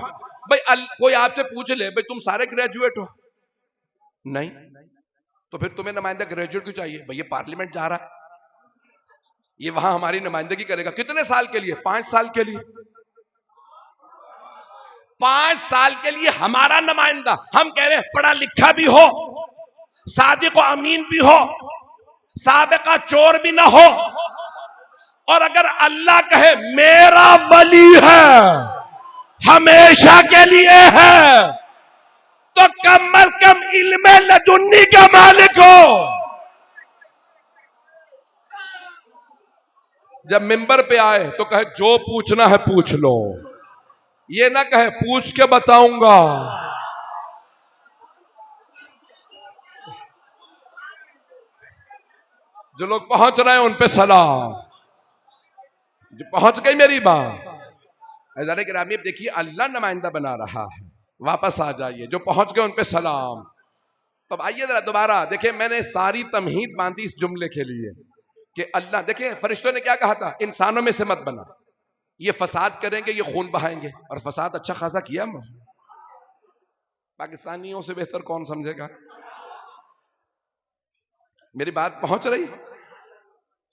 بھئی کوئی آپ سے پوچھ لے بھئی تم سارے گریجویٹ ہو؟ نہیں. تو پھر تمہیں نمائندہ گریجویٹ کیوں چاہیے؟ بھئی یہ پارلیمنٹ جا رہا ہے، یہ وہاں ہماری نمائندگی کرے گا. کتنے سال کے لیے؟ 5 سال کے لیے. 5 سال کے لیے ہمارا نمائندہ. ہم کہہ رہے ہیں پڑھا لکھا بھی ہو، صادق و امین بھی ہو، سابقہ چور بھی نہ ہو، اور اگر اللہ کہے میرا ولی ہے ہمیشہ کے لیے ہے تو کم از کم علم لدنی کا مالک ہو. جب منبر پہ آئے تو کہے جو پوچھنا ہے پوچھ لو، یہ نہ کہے پوچھ کے بتاؤں گا. جو لوگ پہنچ رہے ہیں ان پہ سلام. جو پہنچ گئی میری بات. عزیزان گرامی اب دیکھیے اللہ نمائندہ بنا رہا ہے. واپس آ جائیے، جو پہنچ گئے ان پہ سلام. تو آئیے ذرا دوبارہ دیکھیں، میں نے ساری تمہید باندھی اس جملے کے لیے کہ اللہ، دیکھیں فرشتوں نے کیا کہا تھا؟ انسانوں میں سے مت بنا، یہ فساد کریں گے، یہ خون بہائیں گے. اور فساد اچھا خاصا کیا. پاکستانیوں سے بہتر کون سمجھے گا؟ میری بات پہنچ رہی؟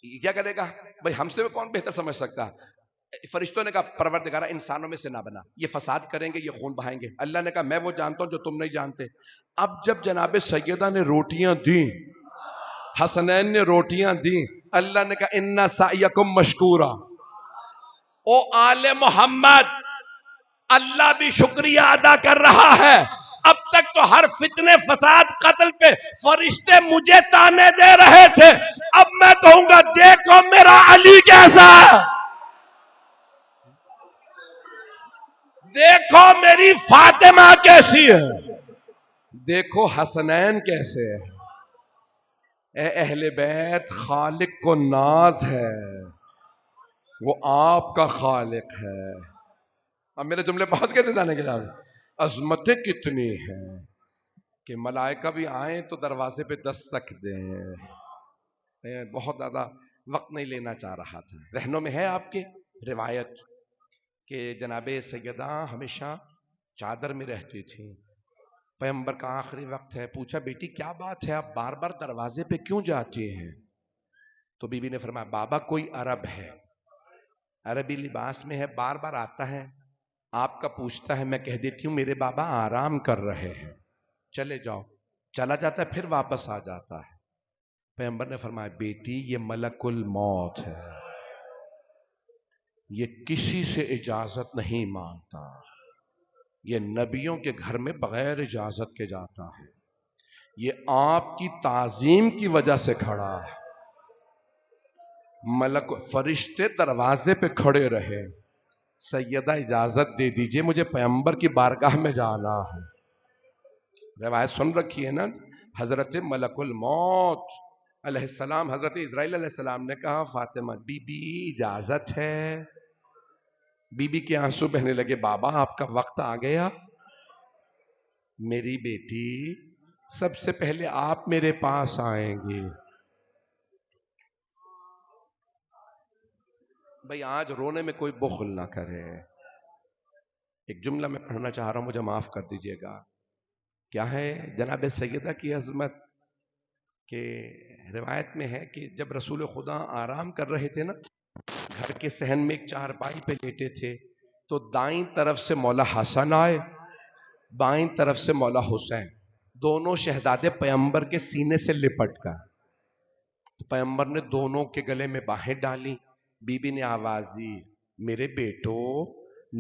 کیا کرے گا بھائی؟ ہم سے کون بہتر سمجھ سکتا؟ فرشتوں نے کہا پروردگارہ انسانوں میں سے نہ بنا، یہ فساد کریں گے، یہ خون بہائیں گے. اللہ نے کہا میں وہ جانتا ہوں جو تم نہیں جانتے. اب جب جناب سیدہ نے روٹیاں دیں، حسنین نے روٹیاں دیں، اللہ نے کہا اِنَّ سَعْيَكُمْ مَشْكُورًا. او آل محمد، اللہ بھی شکریہ ادا کر رہا ہے. اب تک تو ہر فتنے فساد قتل پہ فرشتے مجھے تانے دے رہے تھے، اب میں کہوں گا دیکھو میرا علی کیسا ہے، دیکھو میری فاطمہ کیسی ہے، دیکھو حسنین کیسے ہے. اے اہل بیت، خالق کو ناز ہے، وہ آپ کا خالق ہے. اب میرے جملے پہنچ گئے تھے جانے کے بعد. عظمتیں کتنی ہیں کہ ملائکہ بھی آئیں تو دروازے پہ دستک دیں. بہت زیادہ وقت نہیں لینا چاہ رہا تھا. ذہنوں میں ہے آپ کے روایت کہ جناب سیدہ ہمیشہ چادر میں رہتی تھی. پیغمبر کا آخری وقت ہے، پوچھا بیٹی کیا بات ہے، آپ بار بار دروازے پہ کیوں جاتی ہیں؟ تو بی بی نے فرمایا بابا کوئی عرب ہے، عربی لباس میں ہے، بار بار آتا ہے، آپ کا پوچھتا ہے، میں کہہ دیتی ہوں میرے بابا آرام کر رہے ہیں، چلے جاؤ. چلا جاتا ہے، پھر واپس آ جاتا ہے. پیغمبر نے فرمایا بیٹی یہ ملک الموت ہے، یہ کسی سے اجازت نہیں مانگتا، یہ نبیوں کے گھر میں بغیر اجازت کے جاتا ہے، یہ آپ کی تعظیم کی وجہ سے کھڑا ہے. ملک فرشتے دروازے پہ کھڑے رہے. سیدہ اجازت دے دیجئے مجھے پیغمبر کی بارگاہ میں جانا ہے. روایت سن رکھی ہے نا، حضرت ملک الموت علیہ السلام، حضرت اسرائیل علیہ السلام نے کہا فاطمہ بی بی اجازت ہے. بی بی کے آنسو بہنے لگے. بابا آپ کا وقت آ گیا. میری بیٹی سب سے پہلے آپ میرے پاس آئیں گے. بھئی آج رونے میں کوئی بخل نہ کرے. ایک جملہ میں پڑھنا چاہ رہا ہوں، مجھے معاف کر دیجئے گا. کیا ہے جناب سیدہ کی عظمت کہ روایت میں ہے کہ جب رسول خدا آرام کر رہے تھے نا، گھر کے صحن میں ایک چارپائی پہ لیٹے تھے، تو دائیں طرف سے مولا حسن آئے، بائیں طرف سے مولا حسین، دونوں شہزادے پیغمبر کے سینے سے لپٹ کر. پیغمبر نے دونوں کے گلے میں باہیں ڈالی. بی بی نے آواز دی، میرے بیٹو،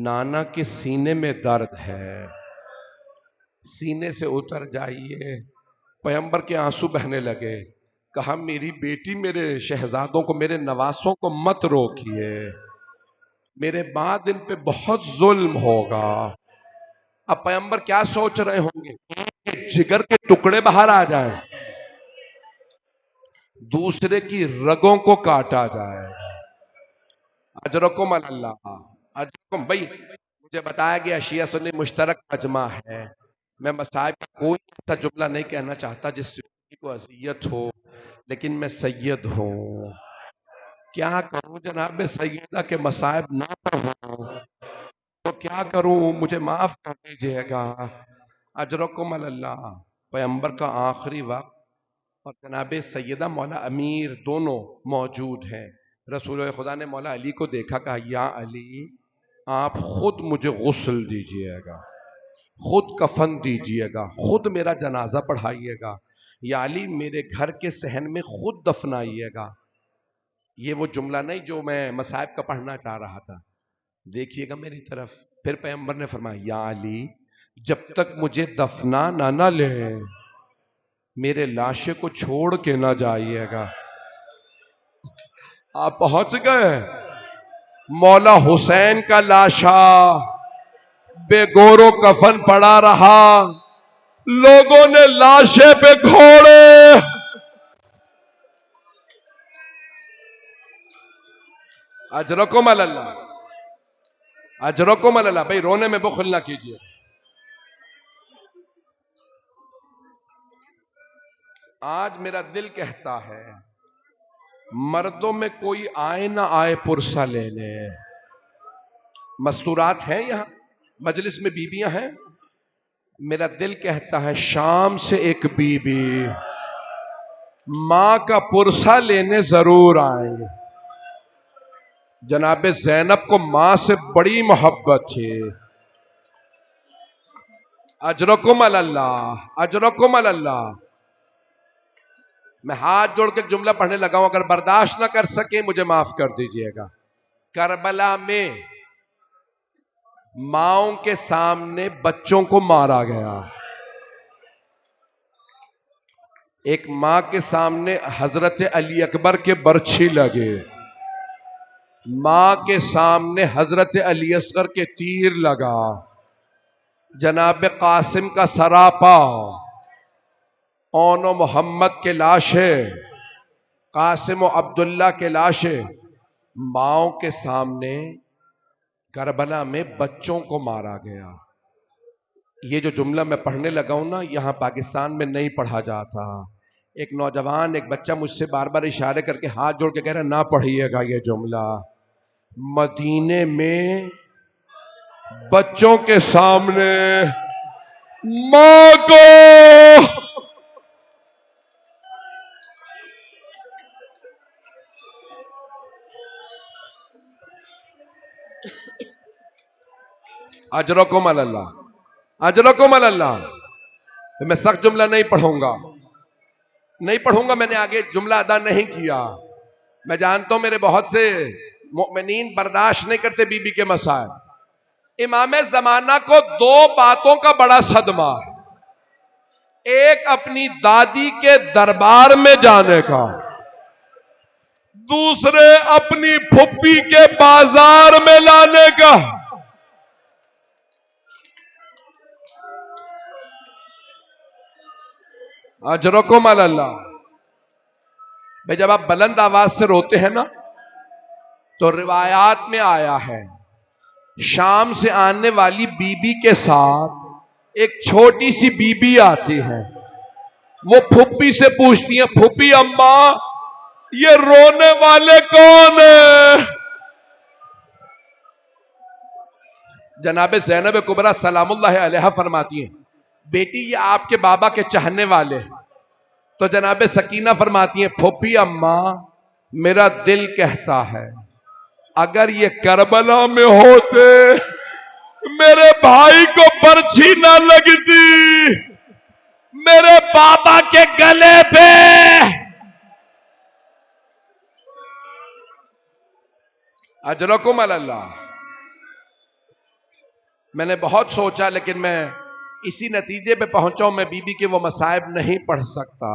نانا کے سینے میں درد ہے، سینے سے اتر جائیے. پیغمبر کے آنسو بہنے لگے. کہا میری بیٹی میرے شہزادوں کو، میرے نواسوں کو مت روکیے، میرے بعد ان پہ بہت ظلم ہوگا. اب پیغمبر کیا سوچ رہے ہوں گے کہ جگر کے ٹکڑے باہر آ جائیں، دوسرے کی رگوں کو کاٹا جائے. اجرکم اللہ، اجرکم. بھائی مجھے بتایا گیا شیعہ سنی مشترک مجمع ہے. میں مصائب کا کوئی ایسا جملہ نہیں کہنا چاہتا جس سے کسی کو اذیت ہو، لیکن میں سید ہوں. کیا کروں جناب سیدہ کے مصائب نہ پڑھوں تو کیا کروں، مجھے معاف کر دیجئے گا. اجرکم اللہ. پیغمبر کا آخری وقت اور جناب سیدہ مولا امیر دونوں موجود ہیں. رسول خدا نے مولا علی کو دیکھا، کہا یا علی آپ خود مجھے غسل دیجئے گا، خود کفن دیجئے گا، خود میرا جنازہ پڑھائیے گا، یا علی میرے گھر کے صحن میں خود دفنائیے گا. یہ وہ جملہ نہیں جو میں مصائب کا پڑھنا چاہ رہا تھا. دیکھیے گا میری طرف. پھر پیغمبر نے فرمایا یا علی جب تک مجھے دفنا نہ لیں میرے لاشے کو چھوڑ کے نہ جائیے گا. آپ پہنچ گئے. مولا حسین کا لاشا بے گور و کفن پڑا رہا، لوگوں نے لاشے پہ گھوڑے. اجرکم اللہ، اجرکم اللہ. بھائی رونے میں بخل نہ کیجیے. آج میرا دل کہتا ہے مردوں میں کوئی آئے نہ آئے پرسہ لینے. مستورات ہیں یہاں مجلس میں، بیویاں ہیں. میرا دل کہتا ہے شام سے ایک بی بی ماں کا پرسہ لینے ضرور آئیں گے. جناب زینب کو ماں سے بڑی محبت تھی. اجرکم اللہ، اجرکم اللہ. میں ہاتھ جوڑ کے جملہ پڑھنے لگا ہوں، اگر برداشت نہ کر سکے مجھے معاف کر دیجئے گا. کربلا میں ماؤں کے سامنے بچوں کو مارا گیا. ایک ماں کے سامنے حضرت علی اکبر کے برچھی لگے، ماں کے سامنے حضرت علی اصغر کے تیر لگا، جناب قاسم کا سراپا، اون و محمد کے لاشیں، قاسم و عبداللہ کے لاشیں، ماؤں کے سامنے کربلا میں بچوں کو مارا گیا. یہ جو جملہ میں پڑھنے لگا ہوں نا، یہاں پاکستان میں نہیں پڑھا جاتا. ایک نوجوان، ایک بچہ مجھ سے بار بار اشارے کر کے ہاتھ جوڑ کے کہہ رہا نہ پڑھیے گا یہ جملہ. مدینے میں بچوں کے سامنے ماں کو اجرکم اللہ، اجرکم اللہ. میں سخت جملہ نہیں پڑھوں گا، نہیں پڑھوں گا. میں نے آگے جملہ ادا نہیں کیا. میں جانتا ہوں میرے بہت سے مؤمنین برداشت نہیں کرتے بی بی کے مسائل. امام زمانہ کو دو باتوں کا بڑا صدمہ ہے. ایک اپنی دادی کے دربار میں جانے کا، دوسرے اپنی پھپھی کے بازار میں لانے کا. اجرکم اللہ. بھئی جب آپ بلند آواز سے روتے ہیں نا تو روایات میں آیا ہے شام سے آنے والی بی بی کے ساتھ ایک چھوٹی سی بی بی آتی ہے. وہ پھپھی سے پوچھتی ہیں پھپھی اماں یہ رونے والے کون ہیں؟ جناب زینب کبریٰ سلام اللہ علیہا فرماتی ہیں بیٹی یہ آپ کے بابا کے چاہنے والے ہیں. تو جناب سکینہ فرماتی ہیں پھوپھی اماں میرا دل کہتا ہے اگر یہ کربلا میں ہوتے میرے بھائی کو برچھی نہ لگتی میرے بابا کے گلے پہ. اجرکم اللہ. میں نے بہت سوچا لیکن میں اسی نتیجے پہ پہنچا ہوں میں بی بی کے وہ مصائب نہیں پڑھ سکتا.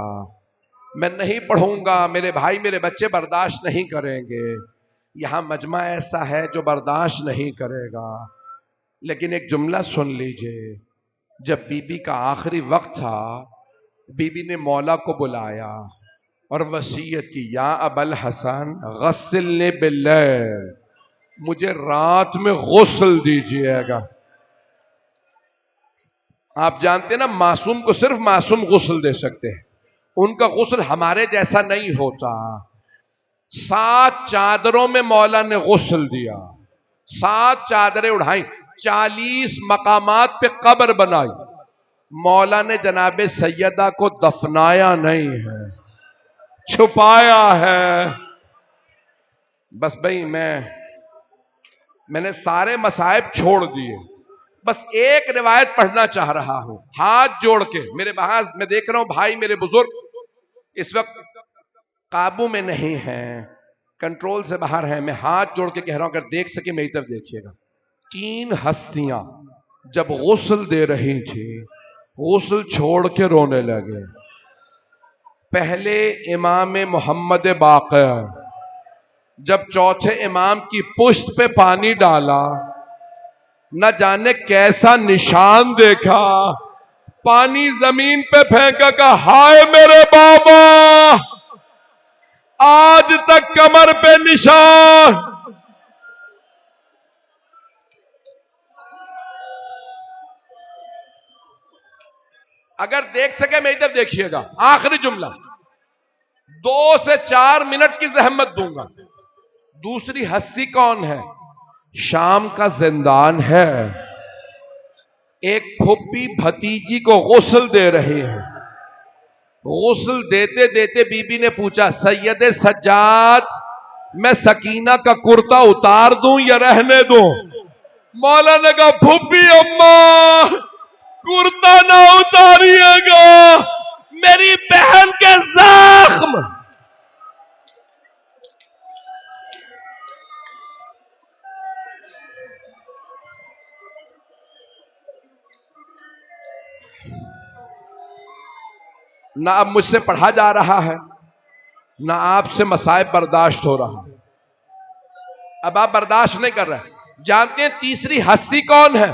میں نہیں پڑھوں گا, میرے بھائی میرے بچے برداشت نہیں کریں گے. یہاں مجمع ایسا ہے جو برداشت نہیں کرے گا. لیکن ایک جملہ سن لیجئے, جب بی بی کا آخری وقت تھا بی بی نے مولا کو بلایا اور وصیت کی یا ابا الحسن غسلنی باللیل, مجھے رات میں غسل دیجئے گا. آپ جانتے ہیں نا معصوم کو صرف معصوم غسل دے سکتے ہیں, ان کا غسل ہمارے جیسا نہیں ہوتا. 7 چادروں میں مولا نے غسل دیا, 7 چادریں اڑھائیں, 40 مقامات پہ قبر بنائی. مولا نے جناب سیدہ کو دفنایا نہیں ہے, چھپایا ہے. بس بھئی میں نے سارے مصائب چھوڑ دیے, بس ایک روایت پڑھنا چاہ رہا ہوں ہاتھ جوڑ کے. میرے بہاز میں دیکھ رہا ہوں بھائی میرے بزرگ اس وقت قابو میں نہیں ہیں, کنٹرول سے باہر ہیں. میں ہاتھ جوڑ کے کہہ رہا ہوں اگر دیکھ سکے میری طرف دیکھیے گا. 3 ہستیاں جب غسل دے رہی تھی غسل چھوڑ کے رونے لگے. پہلے امام محمد باقر, جب چوتھے امام کی پشت پہ پانی ڈالا نہ جانے کیسا نشان دیکھا, پانی زمین پہ پھینکا, کہا ہائے میرے بابا آج تک کمر پہ نشان. اگر دیکھ سکے میری طرف دیکھیے گا. آخری جملہ 2 سے 4 منٹ کی زحمت دوں گا. دوسری ہستی کون ہے؟ شام کا زندان ہے. ایک پھوپھی بھتیجی کو غسل دے رہی ہے. غسل دیتے دیتے بی بی نے پوچھا سید سجاد میں سکینہ کا کرتا اتار دوں یا رہنے دوں؟ مولا نے کہا پھوپھی اماں کرتا نہ اتاریے گا, میری بہن کے زخم. نہ اب مجھ سے پڑھا جا رہا ہے نہ آپ سے مصائب برداشت ہو رہا. اب آپ برداشت نہیں کر رہے. جانتے ہیں تیسری ہستی کون ہے؟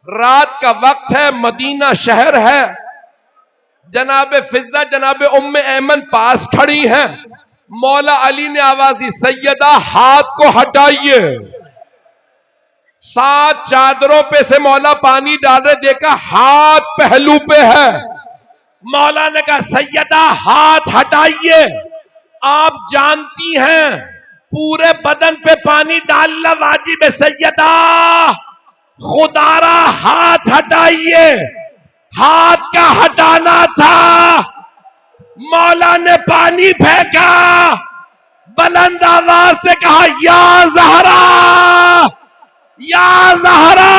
رات کا وقت ہے, مدینہ شہر ہے, جناب فضہ جناب ام ایمن پاس کھڑی ہیں. مولا علی نے آواز دی سیدہ ہاتھ کو ہٹائیے. 7 چادروں پہ سے مولا پانی ڈال رہے, دیکھا ہاتھ پہلو پہ ہے. مولا نے کہا سیدہ ہاتھ ہٹائیے. آپ جانتی ہیں پورے بدن پہ پانی ڈالنا واجب ہے. سیدہ خدا را ہاتھ ہٹائیے. ہاتھ کا ہٹانا تھا, مولا نے پانی پھینکا, بلند آواز سے کہا یا زہرا یا زہرا.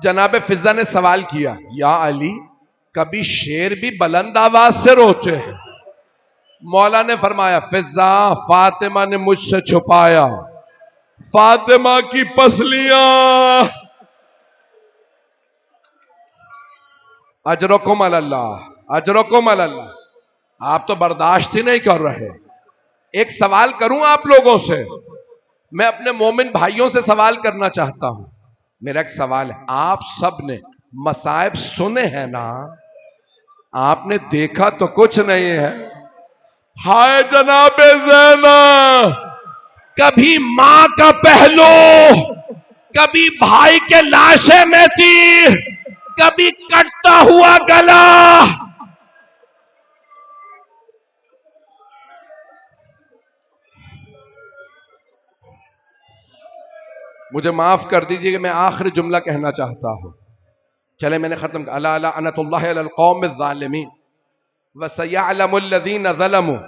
جناب فضہ نے سوال کیا یا علی کبھی شیر بھی بلند آواز سے روتے ہیں؟ مولا نے فرمایا فضہ فاطمہ نے مجھ سے چھپایا, فاطمہ کی پسلیاں. اجرکم اللہ اجرکم اللہ. آپ تو برداشت ہی نہیں کر رہے. ایک سوال کروں آپ لوگوں سے, میں اپنے مومن بھائیوں سے سوال کرنا چاہتا ہوں. میرا ایک سوال ہے, آپ سب نے مصائب سنے ہیں نا, آپ نے دیکھا تو کچھ نہیں ہے. ہائے جناب زینب کبھی ماں کا پہلو، کبھی بھائی کے لاشے میں تیر، کبھی کٹتا ہوا گلا. مجھے معاف کر دیجئے کہ میں آخری جملہ کہنا چاہتا ہوں. چلے میں نے ختم کیا. الا لعنت اللہ علی القوم الظالمین وسیعلم الذین ظلموا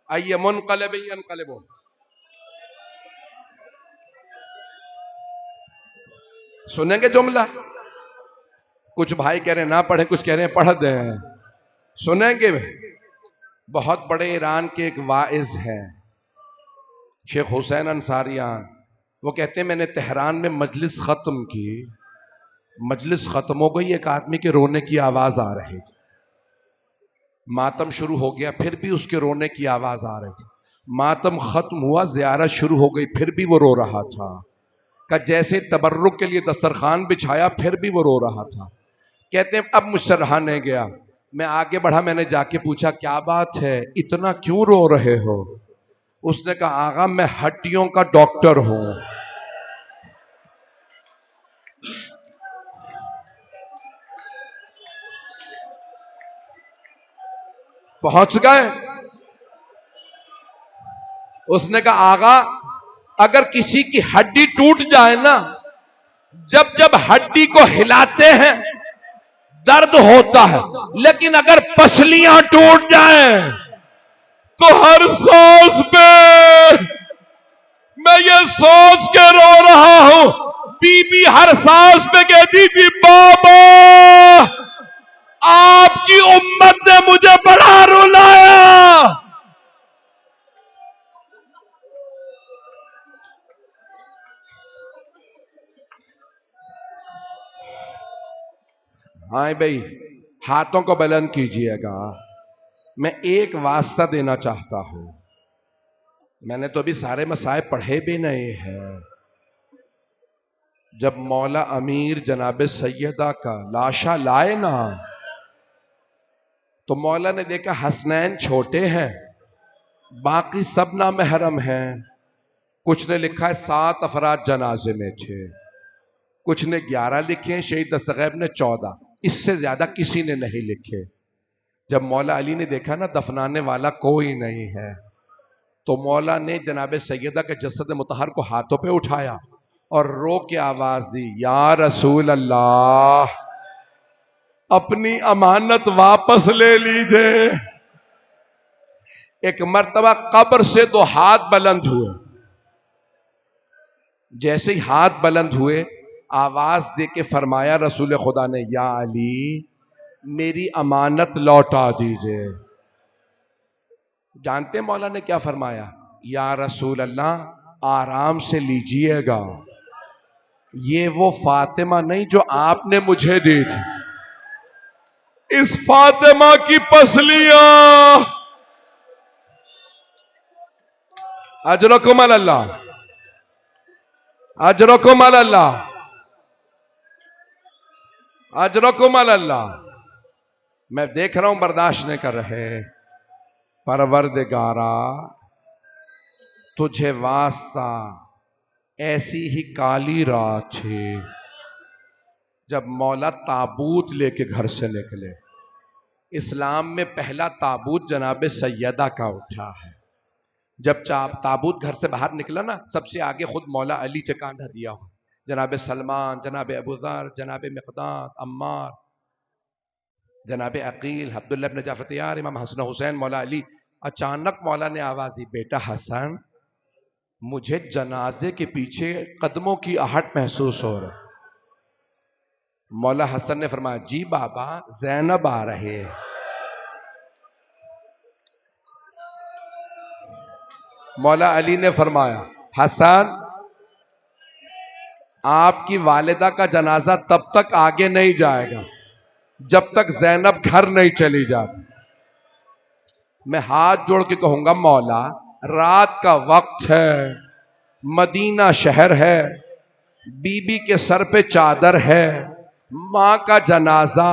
ای منقلب ینقلبون. سنیں گے جملہ؟ کچھ بھائی کہہ رہے ہیں نہ پڑھیں، کچھ کہہ رہے ہیں پڑھ دیں. سنیں گے؟ بہت بڑے ایران کے ایک واعظ ہیں شیخ حسین انصاریان. وہ کہتے ہیں میں نے تہران میں مجلس ختم کی، مجلس ختم ہو گئی، ایک آدمی کے رونے کی آواز آ رہی تھی. ماتم شروع ہو گیا، پھر بھی اس کے رونے کی آواز آ رہی تھی. ماتم ختم ہوا، زیارت شروع ہو گئی، پھر بھی وہ رو رہا تھا. کہ جیسے تبرک کے لیے دسترخوان بچھایا، پھر بھی وہ رو رہا تھا. کہتے ہیں اب مجھ سے رہا نہیں گیا، میں آگے بڑھا، میں نے جا کے پوچھا کیا بات ہے، اتنا کیوں رو رہے ہو؟ اس نے کہا آغا میں ہڈیوں کا ڈاکٹر ہوں. پہنچ گئے. اس نے کہا آغا اگر کسی کی ہڈی ٹوٹ جائے نا، جب جب ہڈی کو ہلاتے ہیں درد ہوتا ہے، لیکن اگر پسلیاں ٹوٹ جائیں تو ہر سانس پہ میں یہ سوچ کے رو رہا ہوں. بی بی ہر سانس پہ کہتی تھی بابا آپ کی امت نے مجھے بڑا رلایا. ہاں بھائی ہاتھوں کو بلند کیجئے گا. میں ایک واسطہ دینا چاہتا ہوں. میں نے تو ابھی سارے مسائل پڑھے بھی نہیں ہیں. جب مولا امیر جناب سیدہ کا لاشا لائے نا، تو مولا نے دیکھا حسنین چھوٹے ہیں، باقی سب نامحرم ہیں. کچھ نے لکھا ہے 7 افراد جنازے میں تھے، کچھ نے 11 لکھے ہیں، شہید دستغیب نے 14، اس سے زیادہ کسی نے نہیں لکھے. جب مولا علی نے دیکھا نا دفنانے والا کوئی نہیں ہے، تو مولا نے جناب سیدہ کے جسد مطہر کو ہاتھوں پہ اٹھایا اور رو کے آواز دی یا رسول اللہ اپنی امانت واپس لے لیجئے. ایک مرتبہ قبر سے 2 ہاتھ بلند ہوئے. جیسے ہی ہاتھ بلند ہوئے آواز دے کے فرمایا رسول خدا نے یا علی میری امانت لوٹا دیجئے. جانتے مولا نے کیا فرمایا؟ یا رسول اللہ آرام سے لیجئے گا، یہ وہ فاطمہ نہیں جو آپ نے مجھے دی تھی. اس فاطمہ کی پسلیاں اجرکم اللہ، اجرکم اللہ، اجرکم اللہ. میں دیکھ رہا ہوں برداشت نہیں کر رہے. پروردگارا تجھے واسطہ ایسی ہی کالی رات تھی جب مولا تابوت لے کے گھر سے نکلے. اسلام میں پہلا تابوت جناب سیدہ کا اٹھا ہے. جب تابوت گھر سے باہر نکلا نا، سب سے آگے خود مولا علی کے کاندھا دیا ہو، جناب سلمان، جناب ابوذر، جناب مقداد، عمار، جناب عقیل، عبداللہ ابن جعفر طیار، امام حسن حسین، مولا علی. اچانک مولا نے آواز دی بیٹا حسن مجھے جنازے کے پیچھے قدموں کی آہٹ محسوس ہو رہا. مولا حسن نے فرمایا جی بابا زینب آ رہے. مولا علی نے فرمایا حسن آپ کی والدہ کا جنازہ تب تک آگے نہیں جائے گا جب تک زینب گھر نہیں چلی جاتی. میں ہاتھ جوڑ کے کہوں گا مولا رات کا وقت ہے، مدینہ شہر ہے، بی بی کے سر پہ چادر ہے، ماں کا جنازہ،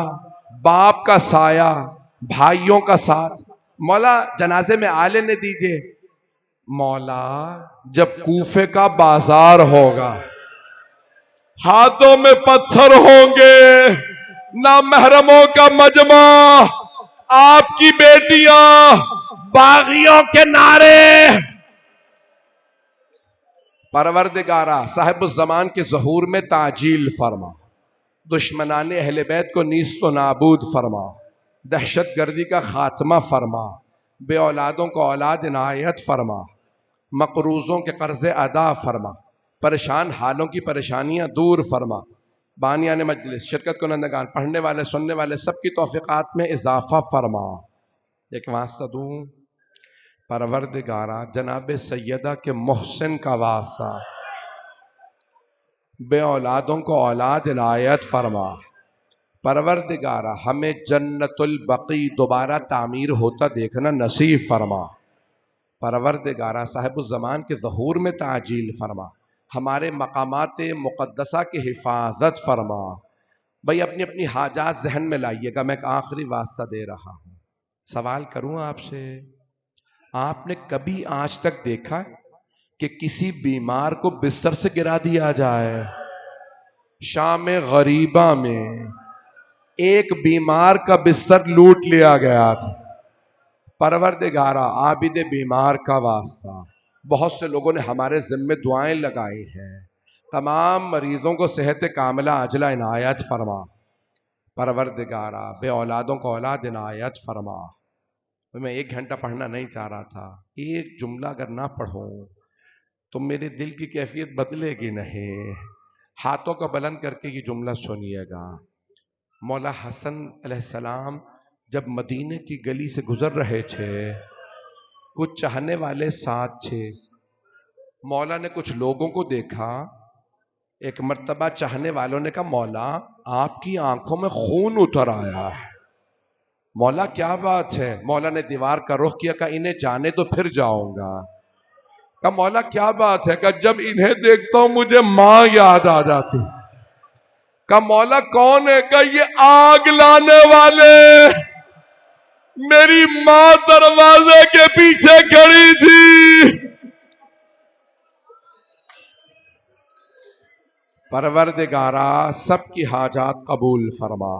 باپ کا سایہ، بھائیوں کا ساتھ، مولا جنازے میں آ لینے دیجئے. مولا جب کوفے کا بازار ہوگا، ہاتھوں میں پتھر ہوں گے، نامحرموں کا مجمع، آپ کی بیٹیاں، باغیوں کے نعرے، پروردگارہ صاحب الزمان کے ظہور میں تعجیل فرما، دشمنان اہل بیت کو نیست و نابود فرما، دہشت گردی کا خاتمہ فرما، بے اولادوں کو اولاد عنایت فرما، مقروضوں کے قرض ادا فرما، پریشان حالوں کی پریشانیاں دور فرما، بانیان مجلس، شرکت کنندگان، پڑھنے والے سننے والے سب کی توفیقات میں اضافہ فرما۔ ایک واسطہ دوں پروردگارہ جناب سیدہ کے محسن کا واسطہ، بے اولادوں کو اولاد عنایت فرما، پروردگارہ ہمیں جنت البقیع دوبارہ تعمیر ہوتا دیکھنا نصیب فرما، پروردگارہ صاحب الزمان کے ظہور میں تعجیل فرما، ہمارے مقامات مقدسہ کی حفاظت فرما۔ بھئی اپنی اپنی حاجات ذہن میں لائیے گا، میں ایک آخری واسطہ دے رہا ہوں۔ سوال کروں آپ سے، آپ نے کبھی آج تک دیکھا کہ کسی بیمار کو بستر سے گرا دیا جائے؟ شام غریبہ میں ایک بیمار کا بستر لوٹ لیا گیا تھا، پروردگارہ عابد بیمار کا واسطہ بہت سے لوگوں نے ہمارے ذمہ دعائیں لگائی ہیں، تمام مریضوں کو صحت کاملہ عاجلہ عنایت فرما، پروردگارہ بے اولادوں کو اولاد عنایت فرما۔ میں 1 گھنٹہ پڑھنا نہیں چاہ رہا تھا، ایک جملہ اگر نہ پڑھوں تو میرے دل کی کیفیت بدلے گی نہیں۔ ہاتھوں کو بلند کر کے یہ جملہ سنیے گا۔ مولا حسن علیہ السلام جب مدینے کی گلی سے گزر رہے تھے، کچھ چاہنے والے ساتھ تھے، مولا نے کچھ لوگوں کو دیکھا، ایک مرتبہ چاہنے والوں نے کہا مولا آپ کی آنکھوں میں خون اتر آیا ہے۔ مولا کیا بات ہے؟ مولا نے دیوار کا رخ کیا، کہا انہیں جانے تو پھر جاؤں گا۔ کہا مولا کیا بات ہے؟ کہا جب انہیں دیکھتا ہوں مجھے ماں یاد آ جاتی۔ کہا مولا کون ہے؟ کہا یہ آگ لانے والے، میری ماں دروازے کے پیچھے کھڑی تھی۔ پروردگارہ سب کی حاجات قبول فرما،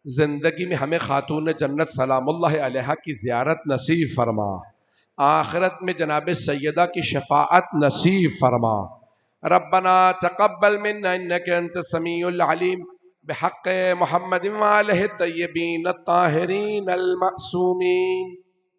زندگی میں ہمیں خاتون جنت سلام اللہ علیہا کی زیارت نصیب فرما، آخرت میں جناب سیدہ کی شفاعت نصیب فرما۔ ربنا تقبل منا انک انت السمیع العلیم، بحق محمد وآلہ الطیبین الطاہرین المعصومین۔